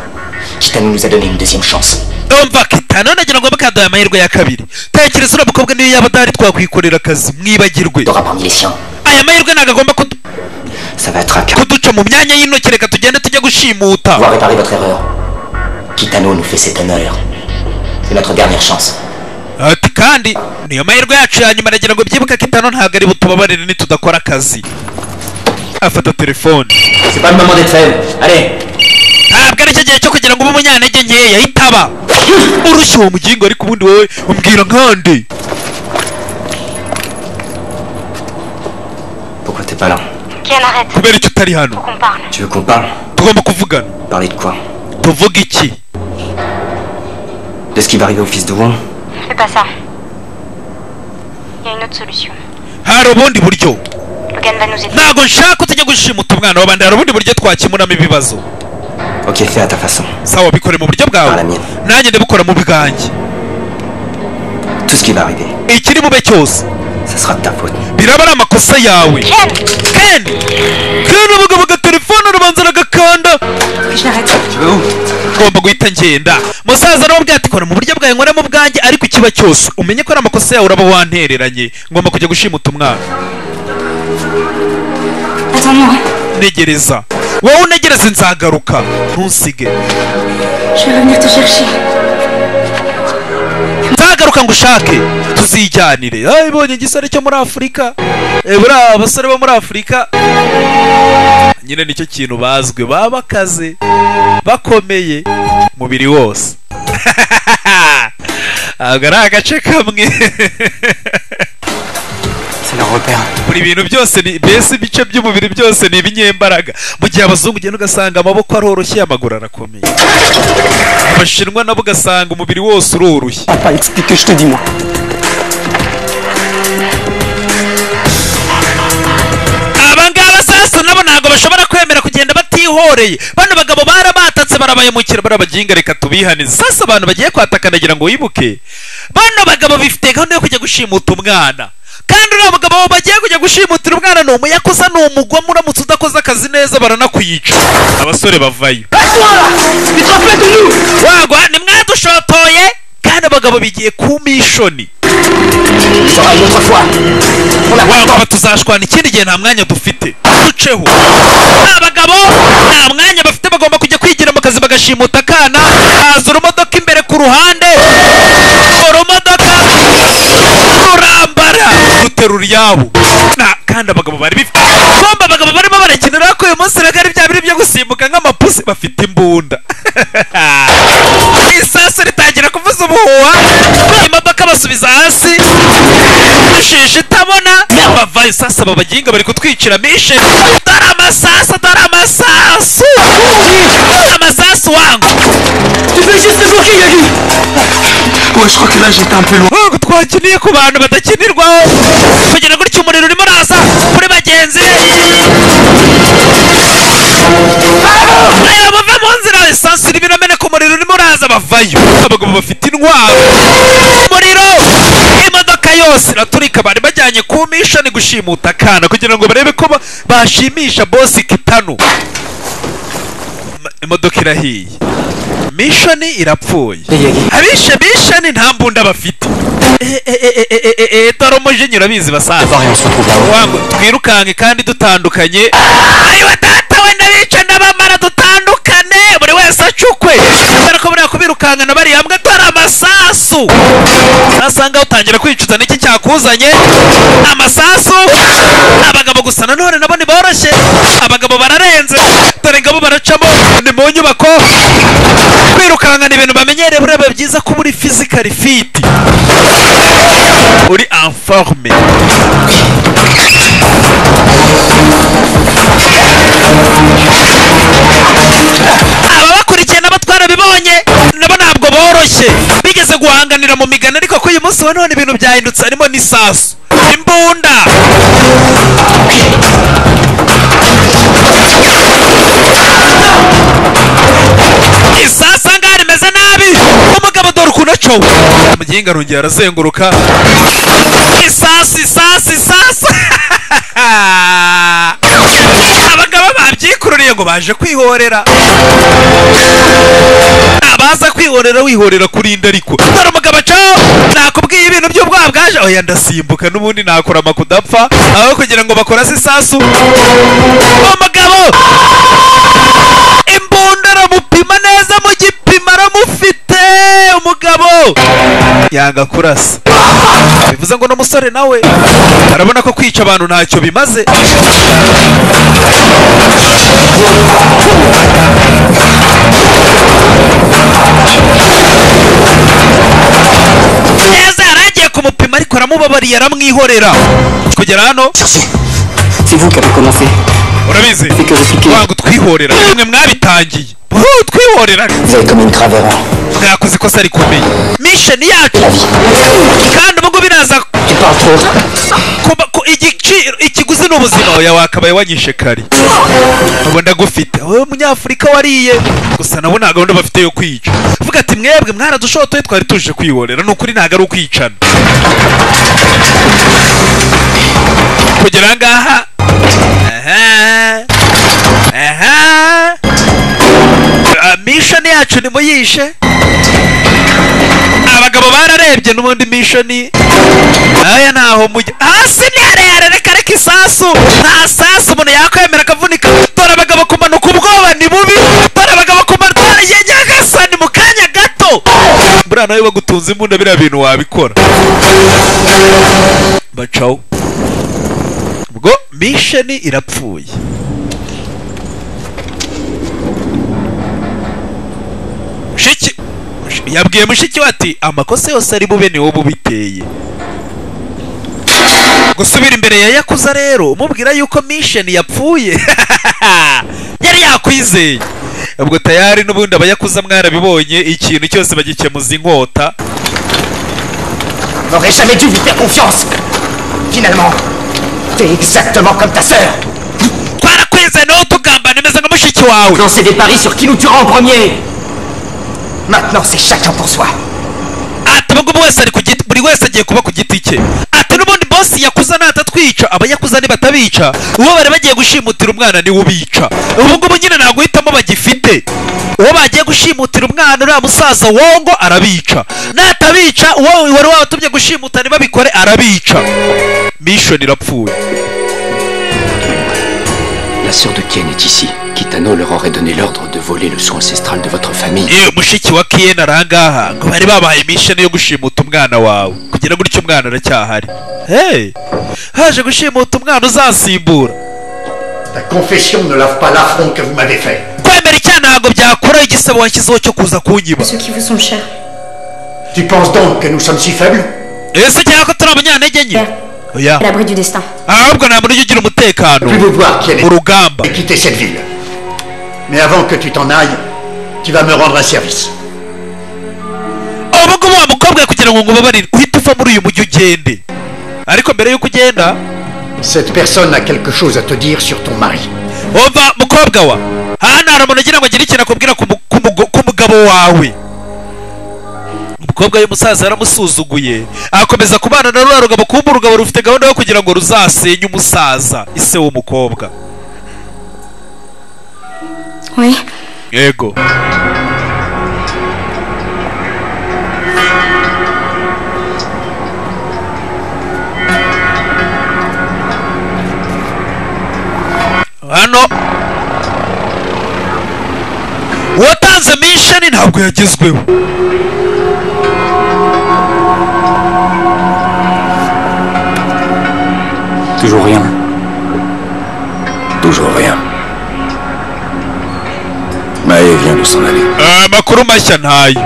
Kitano nous a donné une deuxième chance. umva Kitano nagira ngo bakaduha amahirwe ya kabiri. tekereza uriya mukobwa niyo yaba adahari twakwikorera akazi mwibagirwe. aya mahirwe ntabwo agomba kuduca mu myanya y'intoki reka tugende tujya gushimuta. On va réparer votre erreur. Kitano nous fait cet honneur. C'est notre dernière chance. ati kandi niyo mahirwe yacu ya nyuma nagira ngo byibuka Kitano ntabwo ari butubabarire nitudakora akazi. afata telefone. C'est pas le moment d'être faible. Allez. ntabwo ari cyo gihe cyo kugira ngo ube umunyantege nkeya hitaba urushye uwo mugingo ariko ubundi wowe umbwira nkande. Pourquoi t'es pas là? Kian, arrête. kubera icyo utari hano. Faut qu'on parle. Tu veux qu'on parle? tugomba kuvugana. Parler de quoi? tuvuga iki? De ce qui va arriver au fils de Wong? Fais pas ça. Il y a une autre solution. hari ubundi buryo. Logan va nous aider. ntabwo nshaka utajya gushimuta umwana w'abandi hari ubundi buryo twakemuramo ibibazo. Ok, fais à ta façon. sawa bikore mu buryo bwawe nanjye ndabikora mu bwanjye. Tout ce qui va arriver, ikiri bube cyose ça sera de ta faute. biraba ari amakosa yawe. Ken ubugabuga telefone arabanza aragakanda. ngomba guhita ngenda. musaza arababwira ati kora mu buryo bwawe nkore mu bwanjye ariko ikiba cyose umenye ko ari amakosa yawe uraba wantereranye ngomba kujya gushimuta umwana. negereza wowe unegereze nzagaruka ntusige. Je vais revenir te chercher. nzagaruka ngo ushake tuzijyanire. ibonye igisore cyo muri Afurika buriya abasore bo muri Afurika nyine nicyo kintu bazwi baba bakaze bakomeye umubiri wose. ntabwo ari agace kamwe. buri bintu byose ni mbese ibice by'umubiri byose ni ibinyembaraga mu gihe abazungu ugenda ugasanga amaboko aroroshye amaguru arakomeye. abashinwa nabo ugasanga umubiri wose uroroshye. abangaba sasa nabo ntabwo bashobora kwemera kugenda batihoreye. bano bagabo barabatatse barabayemukira barabaginga reka tubihanize. sasa abantu bagiye kwataka nagira ngo wibuke bano bagabo bifite gahunda yo kujya gushimuta umwana kandi uriya mugabo bagiye kujya gushimutira umwana ni umuyakosa ni umugome uramutse udakoze akazi neza baranakwica. abasore bavayo wagwa nimwadushotoye kandi abagabo bigiye ku mishoni. wagwa tuzashwana ikindi gihe nta mwanya dufite duceho. abagabo nta mwanya bafite bagomba kujya kwigira mu kazi bagashimuta akana. haza urumodoka imbere ku ruhande urumodoka rurambara ruterura iyabo kandi abagabo bari bifite bomba. abagabo barimo barakinira ko uyu munsi ragari bya biri byo gusimbuka nk'amapusi bafite imbunda. isasu ritangira kuvuza ubuhuha imodoka basubiza hasi dushisha itabona bavayo. sasa babaginga bari kutwicira mishe. dore amasasu dore amasasu amasasu wangu. Tu fais juste le bloquer, Yagi. Ouais, je crois que là j'étais un peu loin. twakiniye ku bantu badakinirwaho kugira ngo umuriro urimo uraza kuri bagenzi bayo abagabo bafite intwaro umuriro imodoka yose iraturika bari bajyanye ku mission gushimuta akana kugira ngo barebe ko bashimisha boss Kitano imodoka irahiye mission irapfuye abishe mission nta mbunda bafite dore umujinya urabizi basaza wangu twirukange kandi dutandukanye ayiwa data wenda bica ndabamara dutandukane buri wese acukwe barako buriya kubirukangana bari hamwe dore amasasu asanga utangira kwicuza n'iki cyakuzanye amasasu abagabo gusa nanone nabo ntiboroshye abagabo bararenze dore ngabo baracamo ni mu nyubako kwirukangana ibintu bamenyereye burebe byiza ko muri physical fit uri informe aba bakurikiye n'abatwara bibonye nabo ntabwo boroshye bigeze guhanganira mu migani ariko ko uyu munsi wa none ibintu byahindutse harimo n'isasu imbunda isasa ngaho rimeze nabi umugabo dore ukuntu acowe umuginga arongera arazenguruka isasa abagabo babyikururiye ngo baje kwihorera abaza kwihorera wihorera kurinda ariko dore umugabo acaho nakubwiye ibintu by'ubwoba bwaje oya ndasimbuka n'ubundi nakora amakudapfa aho kugira ngo bakora isasu umugabo imbunda aramupima neza mu gipima aramufite umugabo yanga kurasa bivuze ngo n'umusore nawe arabona ko kwica abantu ntacyo bimaze neza yaragiye kumupima ariko aramubabariye aramwihorera kugera hano urabizi wangu twihorera nimwe mwabitangiye twihorera mwakoze ikosa rikomeye mission yacu kandi ubwo biraza ikiguzi n'ubuzima oya wakabaye wanyishe kare ubu ndagufite wowe umunyafurika wariye gusa nabo nta gahunda bafite yo kwica uvuga ati mwebwe mwaradushotoye twari tuje kwihorera nukuri ntago ari ukwicana kugera ngaha mission yacu ni muyishe abagabo bararebye n'ubundi mission aya ntaho mujya hasi ni reka isasu nta sasu umuntu yakwemera akavunika dore abagabo kumanuka ubwoba ni bubi dore abagabo kumanuka yenyagasa ni mu kanya gato buriya nawe bagutunze imbunda biriya bintu wabikora bacaho ubwo mission irapfuye yabwiye mushiki we ati amakosa yose ari bube ni wowe ubiteye gusubira imbere ya yakuza rero umubwira yuko mission yapfuye yari yakwizeye ubwo tayari n'ubundi abayakuza mwarabibonye ikintu cyose bagikemuza inkota n'aurais jamais dû lui faire confiance finalement t'es exactement comme ta sœur twarakwizeye nawe tugambana imeze nka mushiki wawe lancer des paris sur qui nous tuera en premier. Maintenant c'est chacun pour soi. ati ubwo buri wese agiye kuba ku giti cye ati n'ubundi boss yakuza natatwica abayakuza nibatabica uwo bari bagiye gushimutira umwana niwe ubica ubu ngubu nyine ntabwo uhitamo bagifite uwo bagiye gushimutira umwana uriya musaza wongo arabica natabica uwo wari wabatumye gushimuta ntibabikore arabica mission irapfuye. La sœur de Kien est ici. Kitano leur aurait donné l'ordre de voler le soin ancestral de votre famille. mushiki wa Kien arangaha ngo bari babaye mission yo gushimuta umwana wawe kugira gutyo umwana aracyahari. Hey, haje gushimuta umwana uzasimbura. Ta confession ne lave pas l'affront que vous m'avez fait. Kwemera icyaha ntabwo byakora igisebo washyizeho cyo kuza kunyiba. Ceux qui vous sont chers. Tu penses donc que nous sommes si faibles? Ese cyangwa ko turi abanyantege nke? Oya. À l'abri du destin. Ahubwo nta muntu ugira umutekano. Je veux voir Kien urugamba. et quitter cette ville. Mais avant que tu t'en ailles, tu vas me rendre un service. Ubu ngubu wa mukobwa kugira ngo ngubabarire uhita uva muri uyu mujyi ugende. Ariko mbere yuko ugenda, cette personne a quelque chose à te dire sur ton mari. Ova mukobwa wa. Hana hari umuntu ugira ngo agire ikintu akubwira ku mugabo wawe. umukobwa w'umusaza yaramusuzuguye akomeza kubana na ruriya rugabo, kumbe urugabo rufite gahunda yo kugira ngo ruzasenye umusaza ise w'umukobwa. Oui. Yego. Hano watanze mission ntabwo yagezweho. Toujours rien. Toujours rien. Maë vient de s'en aller. Makuru mashya ntayo.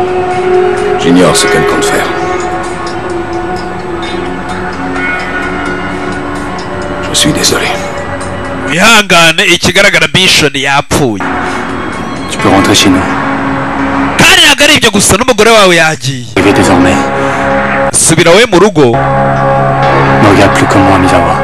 J'ignore ce qu'elle compte faire. Je suis désolé. Ihangane, ikigaragara mission yapfuye. Tu peux rentrer chez nous. Kandi ntabwo ari ibyo gusa, n'umugore wawe yagiye. Arrivé désormais. Subira we mu rugo. Ne regarde plus comme moi, Misawa.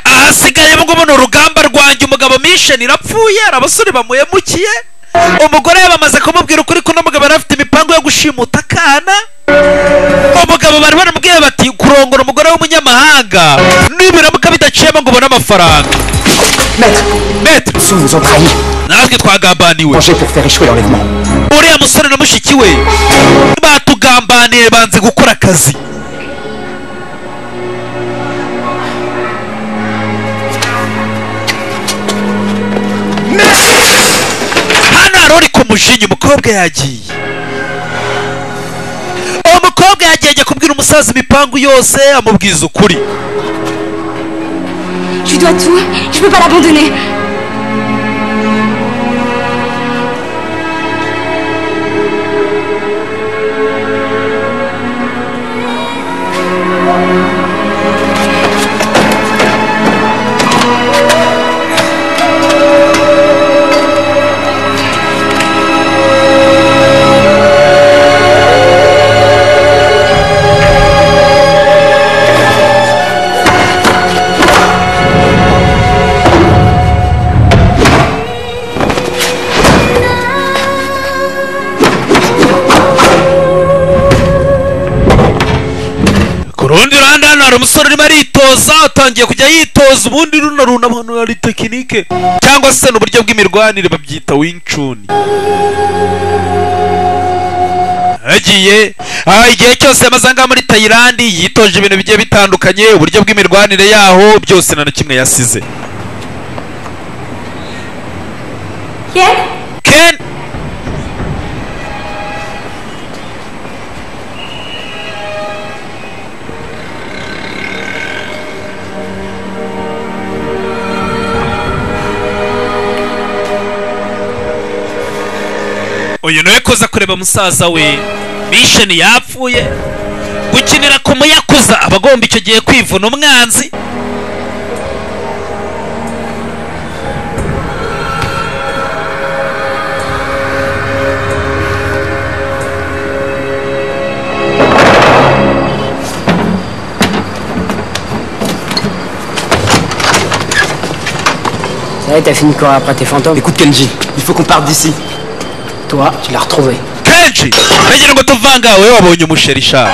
Ahasigaye ngo buno urugamba rwanjye, umugabo mission irapfuye, abasore bamuhemukiye. Umugore bamaze kumubwira ukuri ko n'umugabo afite imipango yo gushimuta akana. Umugabo bari baramubwiye bati kurongora umugore w'umunyamahanga nibiramuka bidaciyemo ngo ubone amafaranga. Maître, Ils nous ont trahis. natwe twagambaniwe. Manger pour faire échouer l'enlèvement. Uriya musore na mushiki we batugambaniye, banze gukora akazi. Hano harori ku mushinyi, umukobwa yagiye. Umukobwa yagiye ajya kubwira umusaza imipangu yose, amubwiza ukuri. Je dois tout, je peux pas l'abandonner. Kurundi ruhande hano hari umusore urimo aritoza, atangiye kujya yitoza, ubundi runabona ari tekinike cyangwa se n'uburyo bw'imirwanire babyita Wing Chun. Agiye igihe cyose yamaze ngaha muri Thailand yitoje ibintu bigiye bitandukanye, uburyo bw'imirwanire yaho byose na kimwe yasize. Ken uyu nawe koza kureba musaza we, mission yapfuye. Gukinira ku muyakuza abagomba icyo gihe kwivuna umwanzi. Ça y est, t'as fini de courir après tes fantômes. Écoute Kenji, il faut qu'on parte d'ici. Toi, tu l'as retrouvé. Kechi, nagira ngo tuvanga we wabonye umusherisha.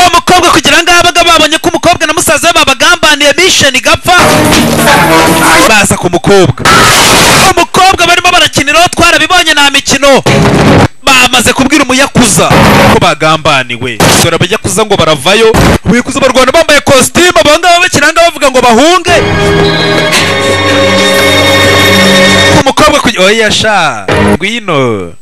Umukobwa kugira ngo abaga babonye ko umukobwa na musaza babagambaniye mission igapfa. Baza ku mukobwa. Umukobwa barimo barakinira twarabibonye na mikino. Bamaze kubwira umuyakuza ko bagambaniwe. Sora abayakuza ngo baravayo, umuyakuza barwana bambaye costume, abangaba bakiranga bavuga ngo bahunge. Umukobwa oya sha ngwino.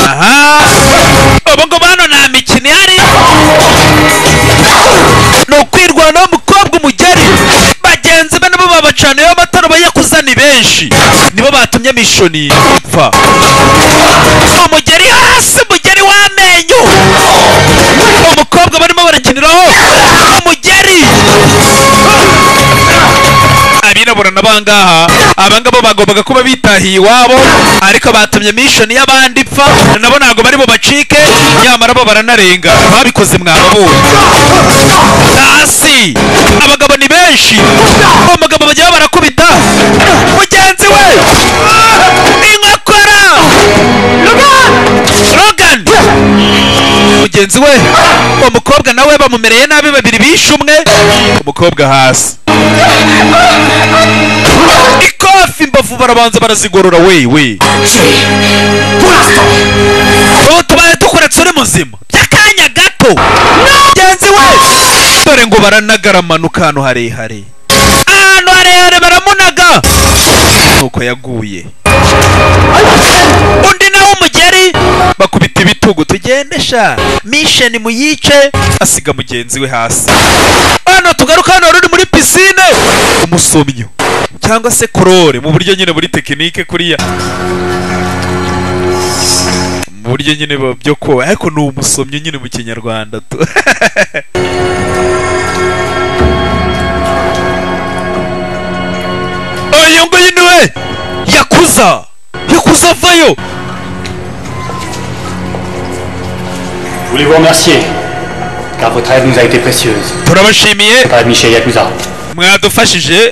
Aha, ubwo bano na mikino yari no kwirwana n'umukobwa umugeri. Bagenzi be nabo babacaniye amatara bayakuzani benshi, nibo batumye mission ipfa. Umugeri hasi, umugeri w'amenyo. Umukobwa barimo barakiniraho umugeri. Abira birabura n'abangaha abangabo bagombaga kuba bitahiye iwabo ariko batumye mission y'abandi ipfa nabo ntago bari bo bacike nyamara bo baranarenga babikoze mwababo hasi abagabo ni benshi abagabo bajya barakubita mugenzi we inkokora Logan mugenzi we umukobwa nawe bamumereye nabi babiri bishe umwe umukobwa hasi ikofi imbavu barabanza barazigorora we tubaye tukuretse uri muzima by'akanya gato mugenzi we dore ngo baranagaramanuka ahantu harehare baramunaga nuko yaguye undi nawe umugeri bakubita ibitugu tugendesha mission muyice asiga mugenzi we hasi hano tugaruka hano ruri muri piscine umusomyo cyangwa se korore mu buryo nyine buri tekinike kuriya mu buryo nyine byo koga ariko ni umusomyo nyine mu kinyarwanda tu oyo ngo yinwe yakuza vayo. Je voulais vous remercier, car votre aide nous a été précieuse. Turabashimiye. Pas Michel Yakuza. Mwadufashije.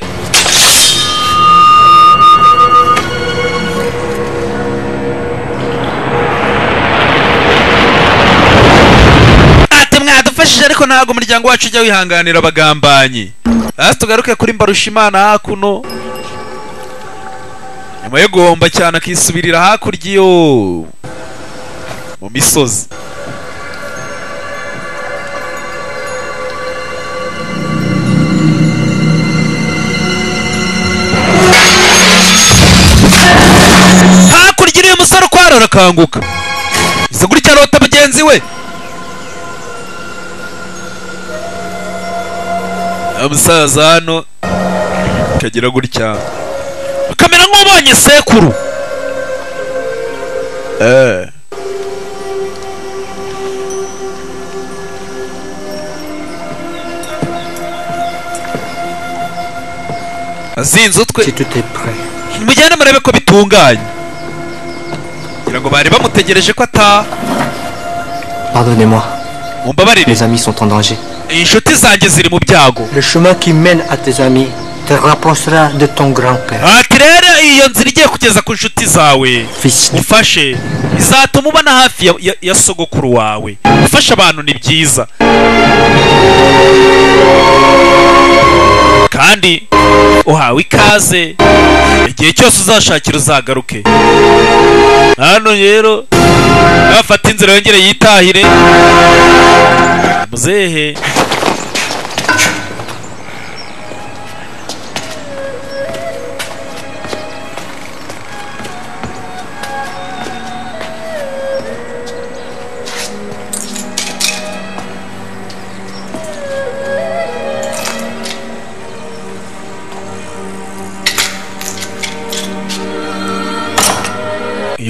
Mwadufashije ariko ntago umuryango wacu ujya wihanganira abagambanyi. Hasi tugaruke kuri Mbarushimana hakuno. Nyuma yo guhomba cyane akisubirira hakurya iyo mu misozi. Hakurya iriya umusore ukwara arakanguka. Izo guri cyane wata mugenzi we. Umusaza hano kagira gutya kamera nk'ubonye sekuru azinze utwe mujyane murebe ko bitunganye kugira ngo bari bamutegereje ko ataha. Pardonnez-moi. Mumbabarire. Mes amis sont en danger. Inshuti zanjye ziri mu byago. Le chemin qui mène à tes amis te rapprochera de ton grand-père. Ati rero iyo nzira igiye kugeza ku nshuti zawe ufashe izatuma ubana hafi ya sogokuru wawe. Ufasha abantu ni byiza kandi uhawe ikaze igihe cyose uzashakira uzagaruke. Hano rero afata inzira yongere yitahire muzehe.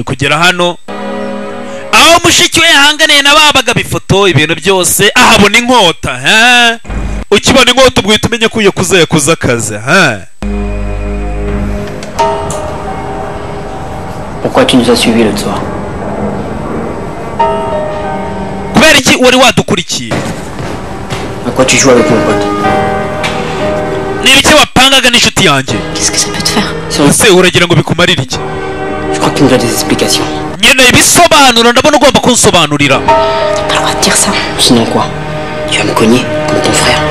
Kugera hano aho mushiki we yahanganiye nababaga bifoto ibintu byose ahabona inkota ukibona inkota ubwo umenye ko uyo kuza akazi. Pourquoi tu nous as suivis l'autre soir? Kubera iki wari wadukurikiye? À quoi tu joues avec mon pote? N'ibiki wapangaga n'inshuti yanjye? Qu'est-ce que ça peut te faire? Ese uragira ngo bikumarire iki? Je crois que tu nous as des explications. Nyene ibisobanuro ndabona ugomba kunsobanurira. T'as pas le droit de dire ça. Sinon quoi? Tu vas me cogner comme ton frère.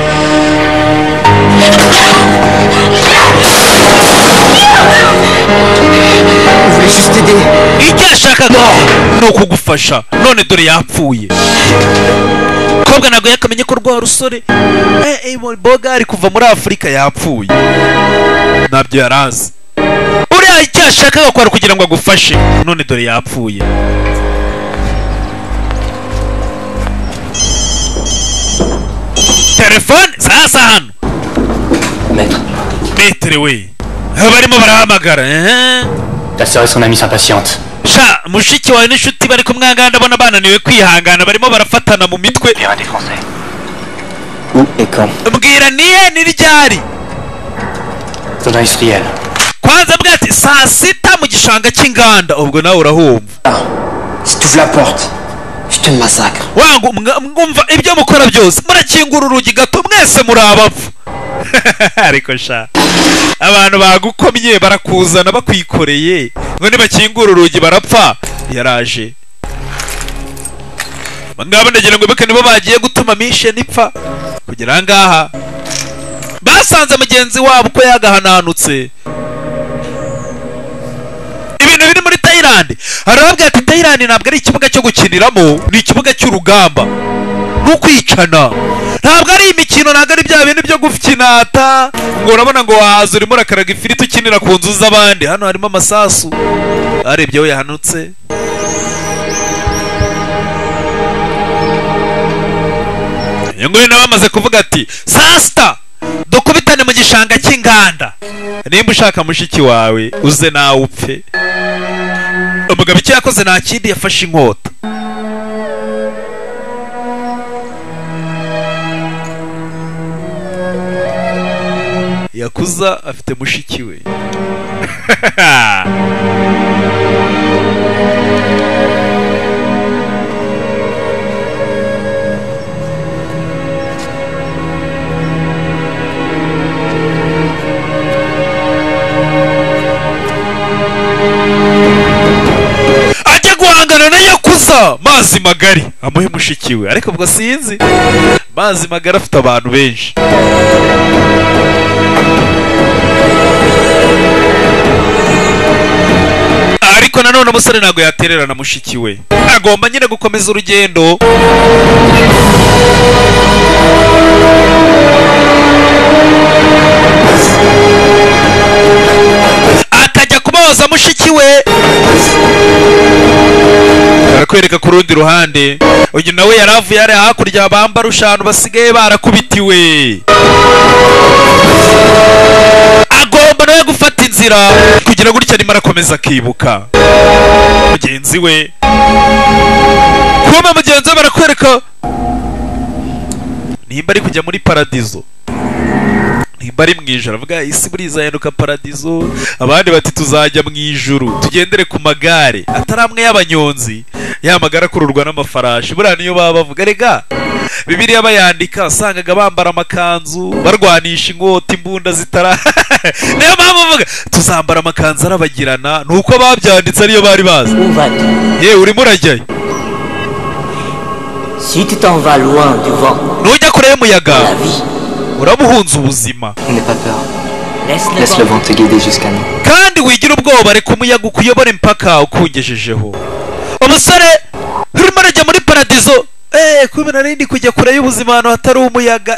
On voulait juste t'aider. Icyo ashakaga ni ukugufasha none dore yapfuye. Kobwa ntabwo yakamenye ko rwa rusore boga ari kuva muri Afurika yapfuye. Ntabyo yarazi. Uriya icyo ashakaga kwari kugira ngo agufashe none dore yapfuye. Telefone sasa hano. Maître we. Barimo barahamagara Ta sœur et son amie s'impatientent. Sha mushiki wawe n'inshuti bari kumwanga ndabona bananiwe kwihangana barimo barafatana mu mitwe. Terrain des Français. Où et quand? Mbwira niye ni ryari? Faudrait industriel. Kwanza bwati saa sita mu gishanga cy'inganda ubwo nawe urahumva. Si tu ouvres la porte, je te massacre. Wangu mwumva ibyo mukora byose murakingura urugi gato mwese muri abapfu. Ariko sha abantu bagukomye barakuzana bakwikoreye ngo nibakingura urugi barapfa yaraje. Ngabo ndagira ngo beke nibo bagiye gutuma mission ipfa kugira ngaha basanze mugenzi wabo ko yagahananutse. Ibintu biri muri Thailand arababwira ati Thailand ntabwo ari ikibuga cyo gukiniramo, ni ikibuga cy'urugamba no kwicana. Ntabwo ari imikino, ntabwo ari bya bintu byo gufinata ngo urabona ngo wahaza urimo urakaraga ifiriti ukinira ku nzu z'abandi. Hano harimo amasasu arebye we yahanutse. Yenguye nabamaze kuvuga ati sasta dukubitane mu gishanga cy'inganda, nimba ushaka mushiki wawe uze nawe upfe. Umugabo icyo yakoze nta kindi, yafashe inkota. Yakuza afite mushiki we. Ajya guhangana na Yakuza Mazi Magari amuhe mushiki we, ariko ubwo sinzi Mazi Magari afite abantu benshi. Ariko nanone umusore ntabwo yatererana mushiki we, agomba nyine gukomeza urugendo. Akajya kuboza mushiki we, barakwereka ku rundi ruhande uyu nawe yaravuye ari hakurya bamba rushanu basigaye barakubitiwe. Agomba nawe gufata inzira kugira gutya arimo arakomeza akibuka mugenzi we. Kuma mugenzi we barakwereka nimba ari kujya muri paradizo, nimba ari mu ijuru. Avuga isi buriza yanuka paradizo, abandi bati tuzajya mu ijuru tugendere ku magare atari amwe y'abanyonzi, ya magare akururwa n'amafarashi. Buriya niyo baba bavuga rega Bibiliya bayandika wasangaga bambara amakanzu barwanisha inkota imbunda zitara niyo mpamvu bavuga tuzambara amakanzu arabagirana, nuko babyanditse ariyo bari bazi. Yewe urimo urajyayo. Si tu t'en vas loin du vent, nujya kure y'umuyaga urabuhunza ubuzima. n'aie pas peur. Laisse le vent te guider jusqu'à nous. Kandi wigira ubwoba, reka umuyaga ukuyobora impaka ukungejejeho. Umusore urimo arajya muri paradizo, kubera nindi kujya kure y'ubuzima ahantu hatari umuyaga.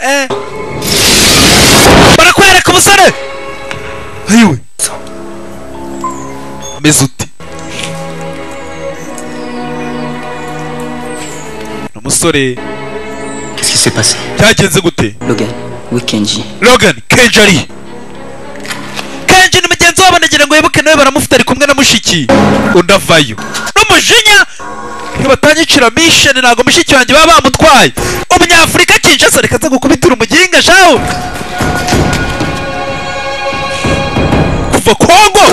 Barakwereka umusore ayiwe ameze uti. Umusore Qu'est-ce qui s'est passé? cyagenze gute? Logan, oui Kenji. Logan, Kenji ari Kenji ni mugenzi wabo, nagira ngo yibuke nawe baramufite ari kumwe na mushiki undavayo n'umujinya ntibatanyicira mission. Ntabwo mushiki wanjye baba bamutwaye. Umunyafurika Kinshasa reka nza gukubitira umuginga shaho kuva Kongo.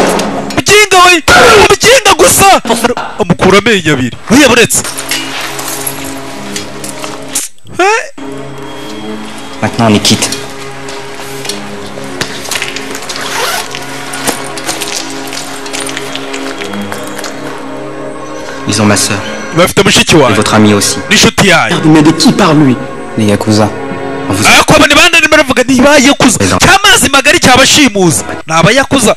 Umuginga we, umuginga gusa amukura amenyo abiri uyaburetse. Maintenant on les quitte. Ils ont ma sœur. bafite mushiki wawe Et votre ami aussi. n'inshuti yayo. Mais de qui parle lui? Les Yakuza. On vous a... Ko abandi bandi nimo baravuga ni ba Yakuza cy'Amazi Magari cyabashimuza ni aba Yakuza.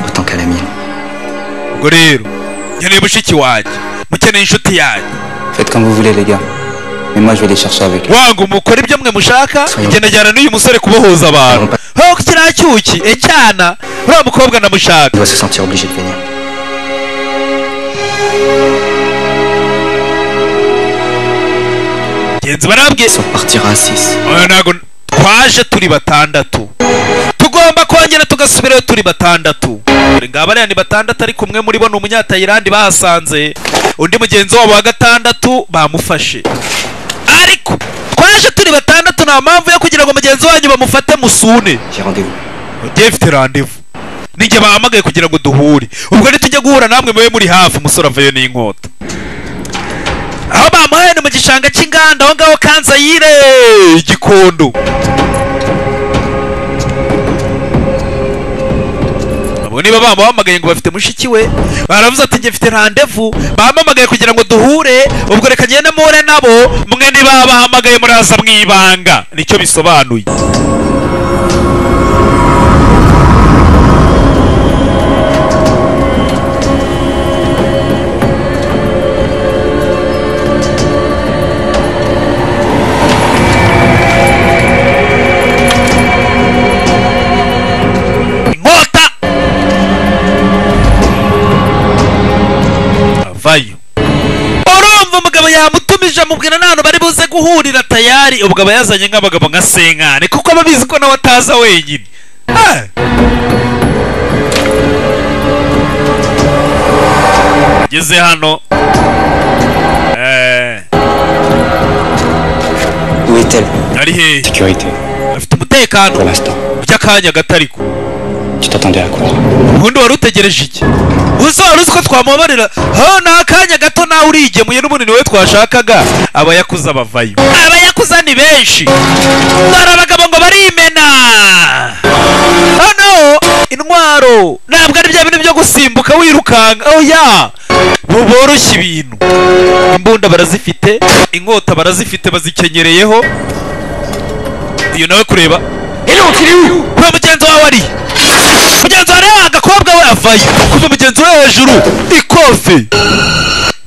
Autant qu'à la mienne. Ubwo rero nkeneye mushiki wanjye, mukeneye inshuti yanjye. Faites comme vous voulez les gars. Mais moi je vais les chercher avec eux. Wangu mukora ibyo mwe mushaka, igendajyana n'uyu musore kubohoza abantu. Ho kiriya cyuki cyana uriya mukobwa namushaka. Il doit se sentir obligé de venir. Genzi barabwiye Ils sont partir à 6. ntago twaje turi batandatu, tugomba kongera tugasubirayo turi batandatu. Ngaba ariya ni batandatu, ariko umwe muri bo ni umunyatayilandi bahasanze, undi mugenzi wabo wa gatandatu bamufashe. Ariko twaje turi batandatu, nta mpamvu yo kugira ngo mugenzi wanyu bamufate musune. J'ai rendez-vous. Ugiye mfite rendez-vous. nijye bahamagaye kugira ngo duhure. Ubwo nitujya guhura namwe mube muri hafi. Umusore avayo n'inkota. Aho bamuhaye ni mu gishanga cy'inganda aho ngaho Kanzayire Gikondo. Abo niba bamuhamagaye ngo bafite mushiki we, baravuze ati njye mfite rendezvous, bamuhamagaye kugira ngo duhure. Ubwo reka ngende muhure nabo, mwe niba bahamagaye muraza mwibanga. Nicyo bisobanuye. Vayo. Urumva umugabo yamutumije amubwira n'ahantu bari buze guhurira tayari. Ubwo aba yazanye nk'abagabo nka Senkane kuko aba abizi ko nawe ataza wenyine. Ageze hano ari hehe? Sécurité. Afite umutekano by'akanya gatariko. Tu t'attendais à quoi? Ubundi wari utegereje iki? Uzo wari uzi ko twamubabarira? Ha, ni akanya gato nawe urigemuye n'ubundi niwe twashakaga. Abayakuza bavayo. Abayakuza ni benshi. Dore abagabo ngo barimena. Hano intwaro ntabwo ari bya bintu byo gusimbuka wirukanga. Oya, boroshye ibintu. Imbunda barazifite, inkota barazifite, bazikenyereyeho. Iyo nawe kureba. Kuba mugenzi wawe ari mugenzi wawe agakobwa we avayo. Kuva mugenzi we hejuru ikofe.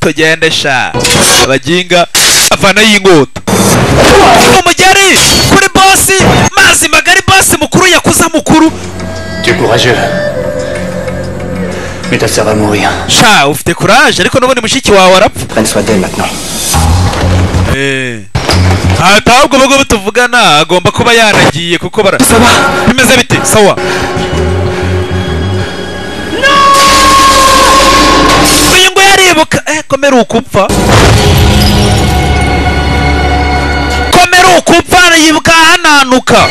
Tugende sha abaginga avana y'inkota. Umugeri kuri bosi mazi magari, bosi mukuru yakuza mukuru. Tu es courageux. Mais ta sœur va mourir. Sha ufite courage ariko nubone mushiki wawe arapfa. Prenne soin d'elle maintenant. Atabwo bago tuvugana agomba kuba yanagiye kuko bara. Sawa. Bimeze bite? Sawa. Uyu ngo yaribuka komera ukupfa. Komera ukupfa yibuka hananuka.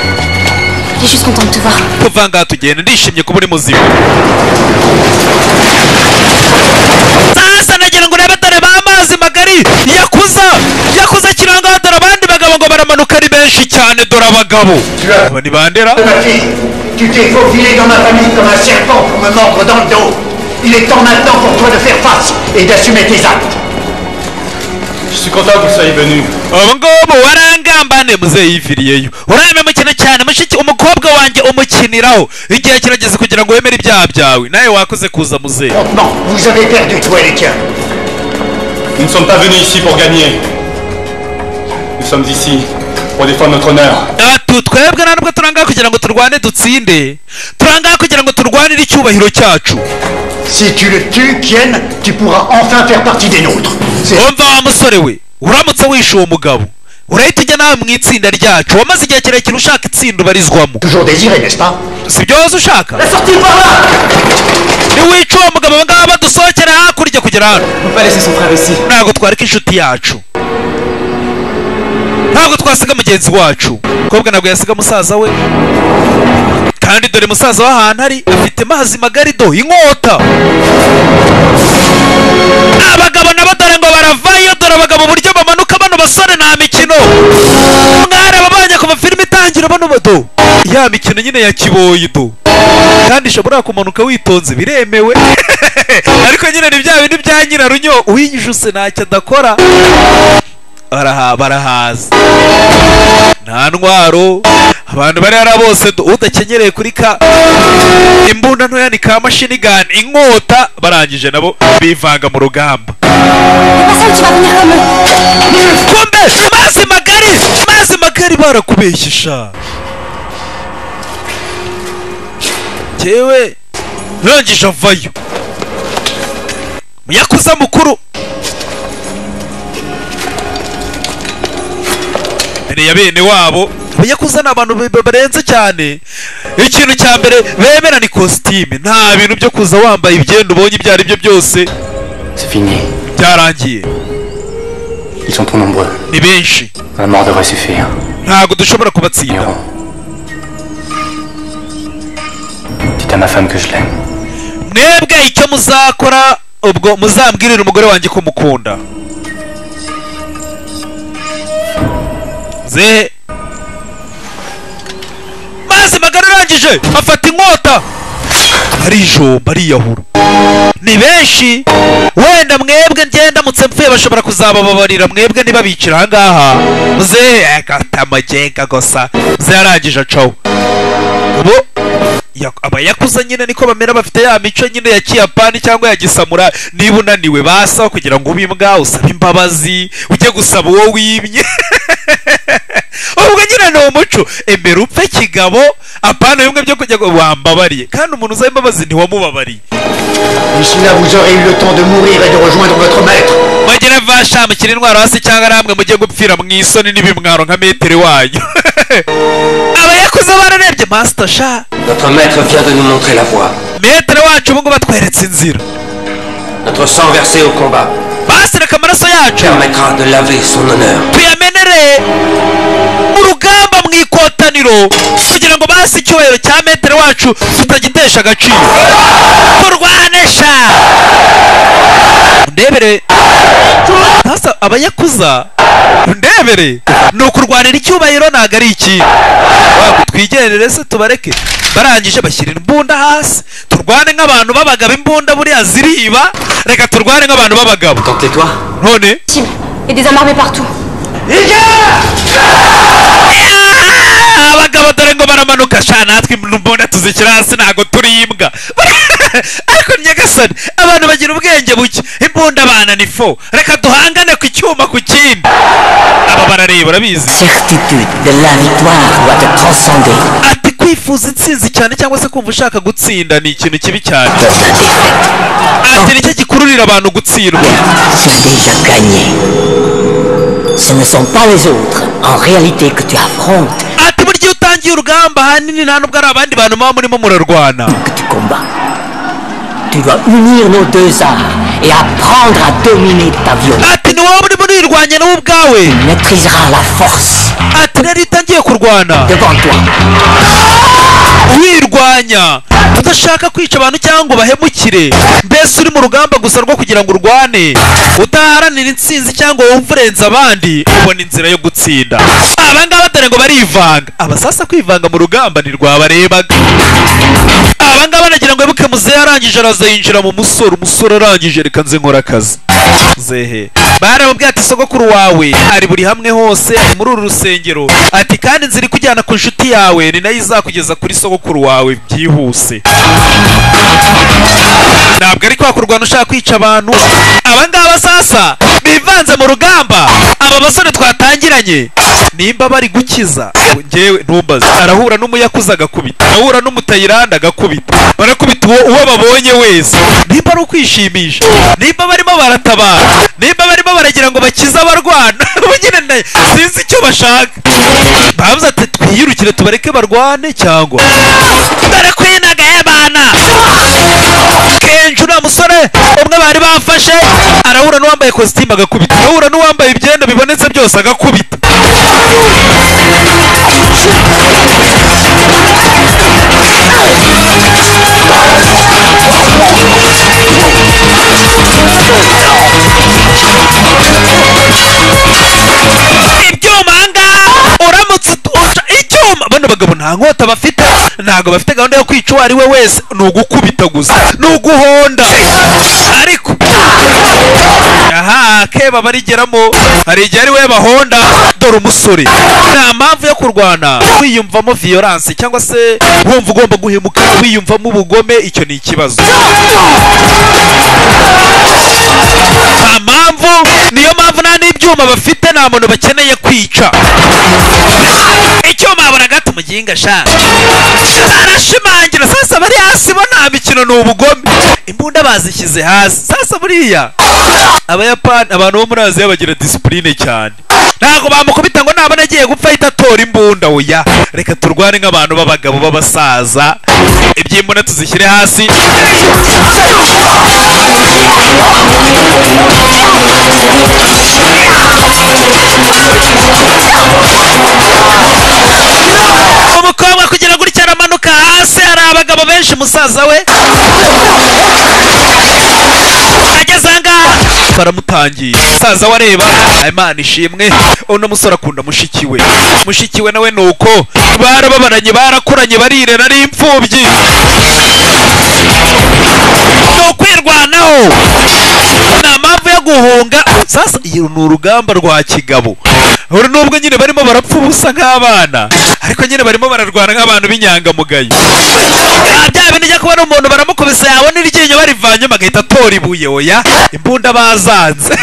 Je suis content de te voir. Kuvanga tugenda ndishimye kuba uri muzima. Sasa nagira ngo rebe dore bamazi magari yakuza kiranga dore abandi bagabo ngo baramanuka ari benshi cyane dore abagabo. Bani bandera. Tu t'es faufilé dans ma famille comme un serpent pour me mordre dans le dos. Il est temps maintenant pour toi de faire face et d'assumer tes actes. Je suis content que vous soyez venu. Abangabo warangambane muzeyiviriyeyo. Urame mukina cyane mushiki umukobwa wanjye umukiniraho. Igihe kirageze kugira ngo wemere ibyaha byawe. Nawe wakoze kuza muze. Vous avez perdu toi les tiens. Nous ne sommes pas venus ici pour gagner. Nous sommes ici pour défendre notre honneur. Twebwe ntabwo turanga kugira ngo turwane dutsinde. Turanga kugira ngo turwanire icyubahiro cyacu. Si tu le tues, Kienne, tu pourras enfin faire partie des nôtres. Umva wa musore we, uramutse wishe uwo mugabo urahita ujya nawe mu itsinda ryacu. Wamaze igihe kirekire ushaka itsinda ubarizwamo. Toujours désiré, n'est-ce pas? Si byo wose ushaka. La sortie par là. Niwica uwo mugabo ngaba badusohokera hakurya kugera hano. On va laisser son frère ici. Ntabwo twareka inshuti yacu. Ntabwo twasiga mugenzi wacu. Kobwa ntabwo yasiga musaza we. Kandi dore musaza w'ahantu ari afite mazi magari do inkota. Abagabo nabo dore ngo baravayo. Dore abagabo buryo bamanuka bano basore nta mikino. Mwari ababanye ku mafilimi itangira bano bado. Ya mikino nyine ya kiboyi do. Kandi shobora kumanuka witonze biremewe. Ariko nyine ni bya bintu bya nyirarunyo uwinyujuse ntacyo adakora. Barahaza nta ntwaro. Abantu bari hara bose udakenyereye kuri ka imbunda ntoya ni ka machine gun inkota barangije nabo bivanga mu rugamba. Kumbe mazi magari barakubeshisha. Jewe rangije avayo muyakuza mukuru ya bene wabo. Abayakuza ni abantu barenze cyane. Ikintu cya mbere bemera ni costume. Nta bintu byo kuza wambaye ibyenda ubonye ibyo ari byo byose. C'est fini. Byarangiye. Ils sont trop nombreux. Ni benshi. La mort devrait suffire. Ntabwo dushobora kubatsinda. à ma femme que je l'aime. mwebwe icyo muzakora ubwo muzambwirira umugore wanjye ko mukunda. Ze maze magana arangije afata inkota arijomba ariyahura. Ni benshi wenda mwebwe ngenda mutse mpfuye bashobora kuzabababarira mwebwe niba bicira ahangaha. Muze akatamagenga gusa muze yarangije acaho. Ubu abayakuza nyine niko bamera, bafite ya mico nyine ya kiyapani cyangwa ya gisamura. Niba unaniwe basa kugira ngo ubimbwa usabe imbabazi ujye gusaba uwo wimye. Ubwo nyine ni umuco embere upfe kigabo apana bimwe byo kujya wambabariye kandi umuntu uzaye imbabazi ntiwamubabariye. Ici là vous aurez eu le temps de mourir et de rejoindre votre maître. Bagire vasha mukiri intwaro hasi cyangwa namwe mujye gupfira mu isoni n'ibimwaro nka metero wanyu. Abayakuze bararebye master sha. Notre maître vient de nous montrer la voie. Metero wacu ubwo batweretse inzira. Notre sang versé au combat basireka amaraso yacu permettra de laver son honneur. tuyamenere mu rugamba mu ikotaniro kugira ngo basi icyubahiro cya metero wacu tutagitesha agaciro. Turwanesha ndebere hasa abayakuza ndebere ni ukurwanira icyubahiro ntago ari iki. Twigerere se tubareke barangije bashyira imbunda hasi turwane nk'abantu b'abagabo. Imbunda buriya ziriba, reka turwane nk'abantu b'abagabo. Tais-toi. None Et des armes armées partout. abagabo dore ngo baramanuka sha natwe imbunda tuzishyira hasi ntago turi imbwa. Ariko nyagasani abantu bagira ubwenge buke. Imbunda abana ni fo, reka duhangane ku cyuma ku kindi. Aba barareba urabizi. Certitude de la victoire doit te transcender. Ati kwifuza intsinzi cyane cyangwa se kumva ushaka gutsinda ni ikintu kibi cyane. Ati nicyo gikururira abantu gutsindwa. Tu as déjà gagné. Ce ne sont pas les autres en réalité que tu affrontes. Ati buryo utangiye urugamba hanini nta nubwo ari abandi bantu muba murimo murarwana. Que tu combats. Tu dois unir nos deux arts et apprendre à dominer ta violence. Ati ni wowe urimo urirwanya nawe ubwawe. Tu maîtriseras la force. Ati rero utangiye kurwana devant toi. wirwanya udashaka kwica abantu cyangwa bahemukire. Mbese uri mu rugamba gusa rwo kugira ngo urwane utaharanira intsinzi cyangwa wumve urenze abandi ubona inzira yo gutsinda. Abangaba dore ngo barivanga. Abasasa kwivanga mu rugamba ni rwabarebaga. Abangaba nagira ngo wibuke muzehe arangije araza yinjira mu musore. Umusore arangije reka nze nkora akazi. Muzehe baramubwiye ati sogokuru wawe ari buri hamwe hose ari muri uru rusengero. Ati kandi nziri kujyana ku nshuti yawe ni nayo izakugeza kuri sogokuru wawe byihuse. Ntabwo ari kwa kurwana ushaka kwica abantu. Abangaba sasa bivanze mu rugamba. Aba basore twatangiranye nimba bari gukiza ngewe ntumbaze. Arahura n'umuyakuza agakubita, arahura n'umutayiranda agakubita, barakubita uwo babonye wese. Nimba ari ukwishimisha, nimba barimo baratabara, nimba barimo baragira ngo bakize abarwana. Nyine sinzi icyo bashaka. Bavuze ati twiyirukire tubareke barwane cyangwa dore kwinagaye bana. Kenshi uriya musore umwe bari bafashe arahura n'uwambaye kositimu agakubita, arahura n'uwambaye ibyenda bibonetse byose agakubita. Ibyuma ngaha uramutse utunja icyuma. Bano bagabo nta nkota bafite, ntago bafite gahunda yo kwica uwo ari we wese, ni ugukubita gusa, ni uguhonda. Ariko aha keba barigeramo hari igihe ari we bahonda. Dore umusore nta mpamvu yo kurwana wiyumvamo violence cyangwa se wumva ugomba guhemuka wiyumvamo ubugome. Icyo ni ikibazo. Nta mpamvu, niyo mpamvu nta n'ibyuma bafite, nta muntu bakeneye kwica. Icyuma abona gato umuginga sha arashimangira. Sasa bari hasi bo nta mikino ni ubugome. Imbunda bazishyize hasi. Sasa buriya Abayapani abantu bo muri Aziya bagira discipline cyane. Ntago bamukubita ngo nabona agiye gupfa ahita atora imbunda. Oya, reka turwane nk'abantu b'abagabo b'abasaza. Ibyimbunda tuzishyire hasi. Umukobwa kugira gutya aramanuka hasi. Hari abagabo abagabo benshi musaza we ageze ahangaha baramutangiye. Musaza we areba, Imana ishimwe, uno musore akunda mushiki we nawe nuko barababaranye, barakuranye, barirera ari imfubyi, no kwirwanaho, nta mpamvu yo guhunga. Sasa iyo ni urugamba rwa kigabo. Uri nubwo nyine barimo barapfa ubusa nk'abana, ariko nyine barimo bararwana nk'abantu b'inyangamugayo. Bya bintu ujya kubona umuntu baramukubise yabona iryinyo barivanyemo agahita atora ibuye. Oya, imbunda bazanze.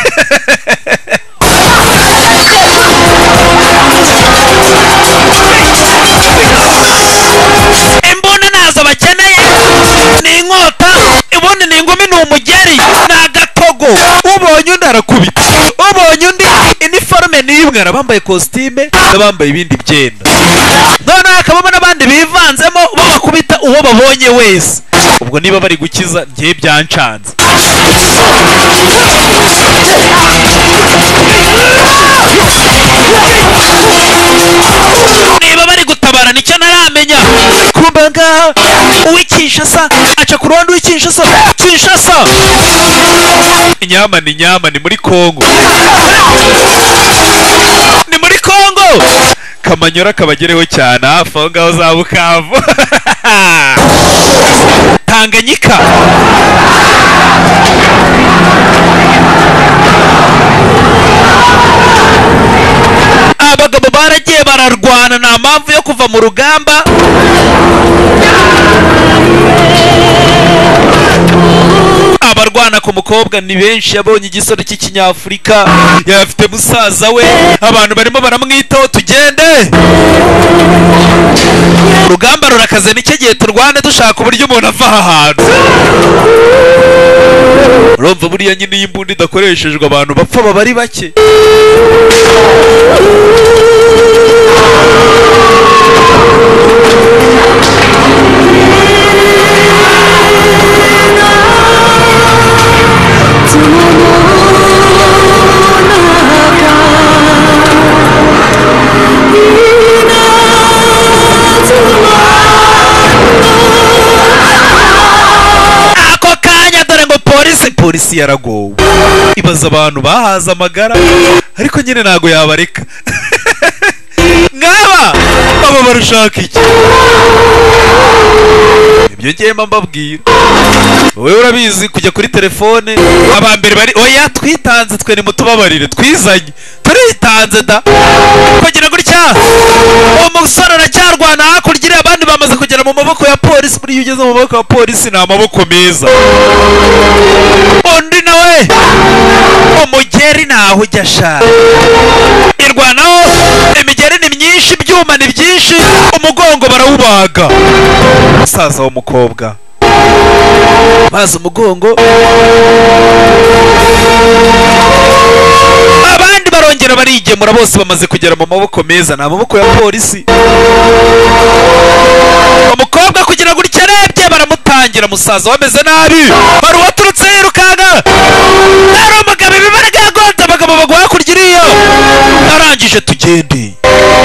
Imbunda nazo bakeneye ni inkota, ubundi ni ingumi, ni umugeri, ni agatogo. Ubonye undi arakubita, ubonye undi iniforume ni imwe, arabambaye kositime n'abambaye ibindi byenda. Noneho hakabamo n'abandi bivanzemo bo bakubita uwo babonye wese. Ubwo niba bari gukiza ngiye byancanze. Niba bari gutabara nicyo naramenya. Kumbaga uw'Kinshasa aca ku ruhande w'Kinshasa. Kinshasa inyama ni muri Kongo, ni muri Kongo. Kamanyora kabagereho cyane hafi aho ngaho za Bukavu. Tanganyika. Abagabo baragiye bararwana, nta mpamvu yo kuva mu rugamba. Abarwana ku mukobwa ni benshi. Yabonye igisore cy'ikinyafurika, yafite musaza we, abantu barimo baramwitaho. Tugende, urugamba rurakaze, nicyo gihe turwane dushaka uburyo umuntu ava aha hantu. Urumva buriya nyine iyi imbunda idakoreshejwe abantu bapfa baba ari bake. Polisi yaragowe, ibaza abantu bahaze amagara, ariko nyine ntago yabareka. Ngaba aba barushaka iki? Ibyo ngiye mbabwira. Wowe urabizi kujya kuri telefone, abambere bari oya twitanze, twe ni mutubabarire, twizanye turitanze da kugira gutya. Umusore aracyarwana hakurya, abandi bamaze kugera mu maboko ya polisi. Muri iyo ugeze mu maboko ya polisi ni amaboko meza. Undi nawe umugeri ntaho ujya ashaka, irwanaho, imigeri ni myinshi, ibyuma ni byinshi, umugongo barawubaga. Musaza w'umukobwa maze umugongo, abandi barongera barigemura, bose bamaze kugera mu maboko meza, ni amaboko ya polisi. Umukobwa kugira gutya arebye baramutangira. Musaza wameze nabi, bari waturutse yirukanka, ari umugabo ibibaraga yagonze abagabo bagwa hakurya iriya. Arangije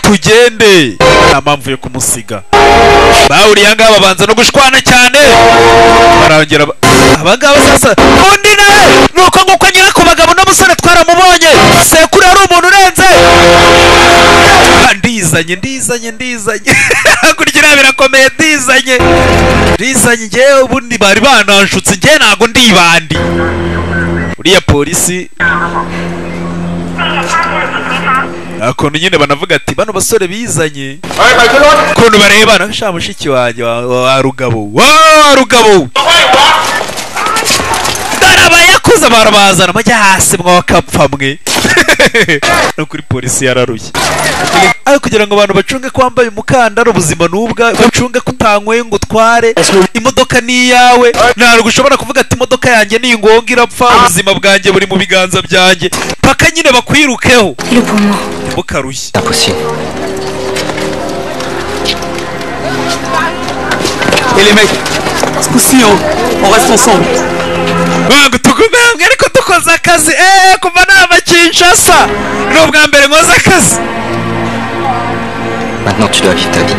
tugende, nta mpamvu yo kumusiga. Bahuriye ahangaha babanza no gushwana cyane, barongera abagabo. Sasa undi nawe nuko nguko nyira ku bagabo n'umusore twaramubonye, sekuru ari umuntu urenze. Ndizanye hakurya birakomeye. Ndizanye njyewe, ubundi bari bananshutse, njyewe ntago ndibandi. Uriya polisi akuntu nyine banavuga ati bano basore bizanye, ukuntu barebana. Sha mushiki wanjye wa rugabo, darabayakuza barabazana mujya hasi mwakapfa mwe. No kuri polisi yararuye, ayo kugira ngo abantu bacunge ko wambaye umukandara, ubuzima nubwa, bacunge kutanyweye ngo utware imodoka ni yawe. Ntabwo ushobora kuvuga ati imodoka yanjye ni ingonga irapfa, ubuzima bwanjye buri mu biganza byanjye, paka nyine bakwirukeho. Ntimukarushye. Et les mecs, ce coup-ci, on reste ensemble. Bangu tugume hamwe ariko dukoze akazi. Kuva nava Kinshasa ni ubwa mbere nkoze akazi. Maintenant tu dois vivre ta vie.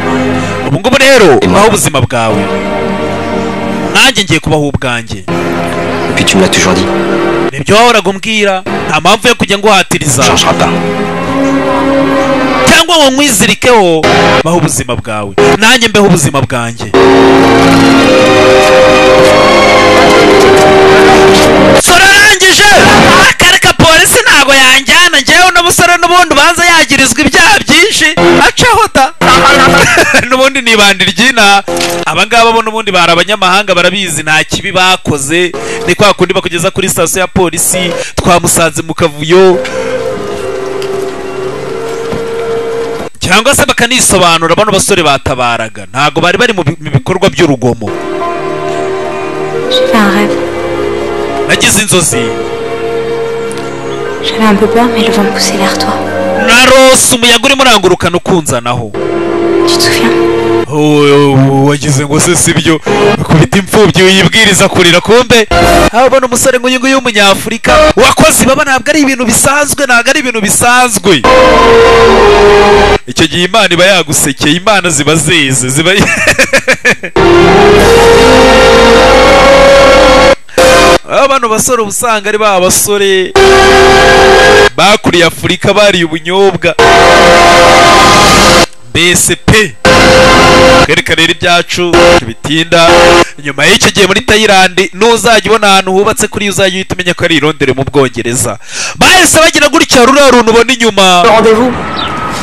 Ubu ngubu rero ubaho ubuzima bwawe. nanjye ngiye kubaho ubwanjye. Et puis tu me l'as toujours dit. Nibyo wahoraga umbwira, nta mpamvu yo kujya nguhatiriza cyangwa ngo nkwizirikeho. Baho ubuzima bwawe nanjye mbeho ubuzima bwanjye. Sorarangije akareka polisi ntago yanjyana njyewe n'umusore n'ubundi ubanza yagirizwa ibyaha byinshi acaho da. N'ubundi nibandira iryina. Abangaba bo n'ubundi bari abanyamahanga barabizi nta kibi bakoze. Ni kwa kundi bakugeza kuri station ya polisi twamusanze mu kavuyo cyangwa se bakanisobanura. Bano basore batabaraga ntago bari bari mu bikorwa by'urugomo. Nagize inzozi. J'avais un peu peur mais le vent me poussait vers toi. Narose umuyaga urimo urangurukana ukunzanaho. Tu te souviens? Wagize ngo se sibyo kubita imfubyi uyibwiriza kurira kumbe abona umusore ngo yingu y'umunyafurika wakoze baba ntabwo ari ibintu bisanzwe, ntabwo ari ibintu bisanzwe. Icyo gihe Imana iba yagusekeye, Imana ziba zeze ziba abantu basore ubusanga ari ba basore bakuriye Afurika bariye ubunyobwa BSP. Kwereka rero ibyacu bitinda. Nyuma y'icyo gihe muri Thailand nuzajya ubona ahantu hubatse kuri uzajya uhita umenya ko ari i Londres mu Bwongereza. Bahise bagira gutya ruriya runtu ubona inyuma.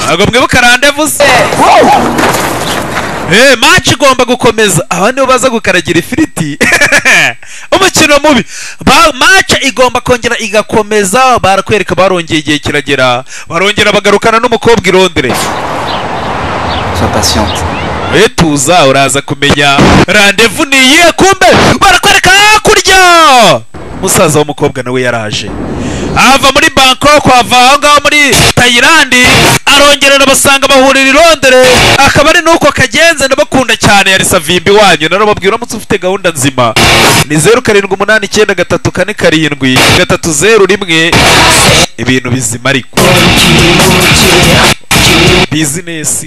Ntabwo mwibuka rendezvous se? Match igomba gukomeza. Abandi bo baza gukaragira ifiriti. Umukino mubi. Match igomba kongera igakomeza. Barakwereka barongeye igihe kiragera. Barongera bagarukana n'umukobwa i Londres. Sois patiente. Tuza uraza kumenya rendezvous ni iyihe. Kumbe barakwereka hakurya musaza w'umukobwa nawe yaraje ava muri Bangkok, ava aho ngaho muri Thailand, arongera basanga bahurira i Londres. Akaba ari nuko kagenze ndabakunda cyane. Yari Savimbi wanyu narababwira uramutse ufite gahunda nzima ni 0789 ibintu bizima ariko business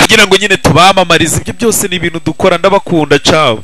kugira ngo nyine tubamamarize. Ibyo byose ni ibintu dukora ndabakunda. Ciao.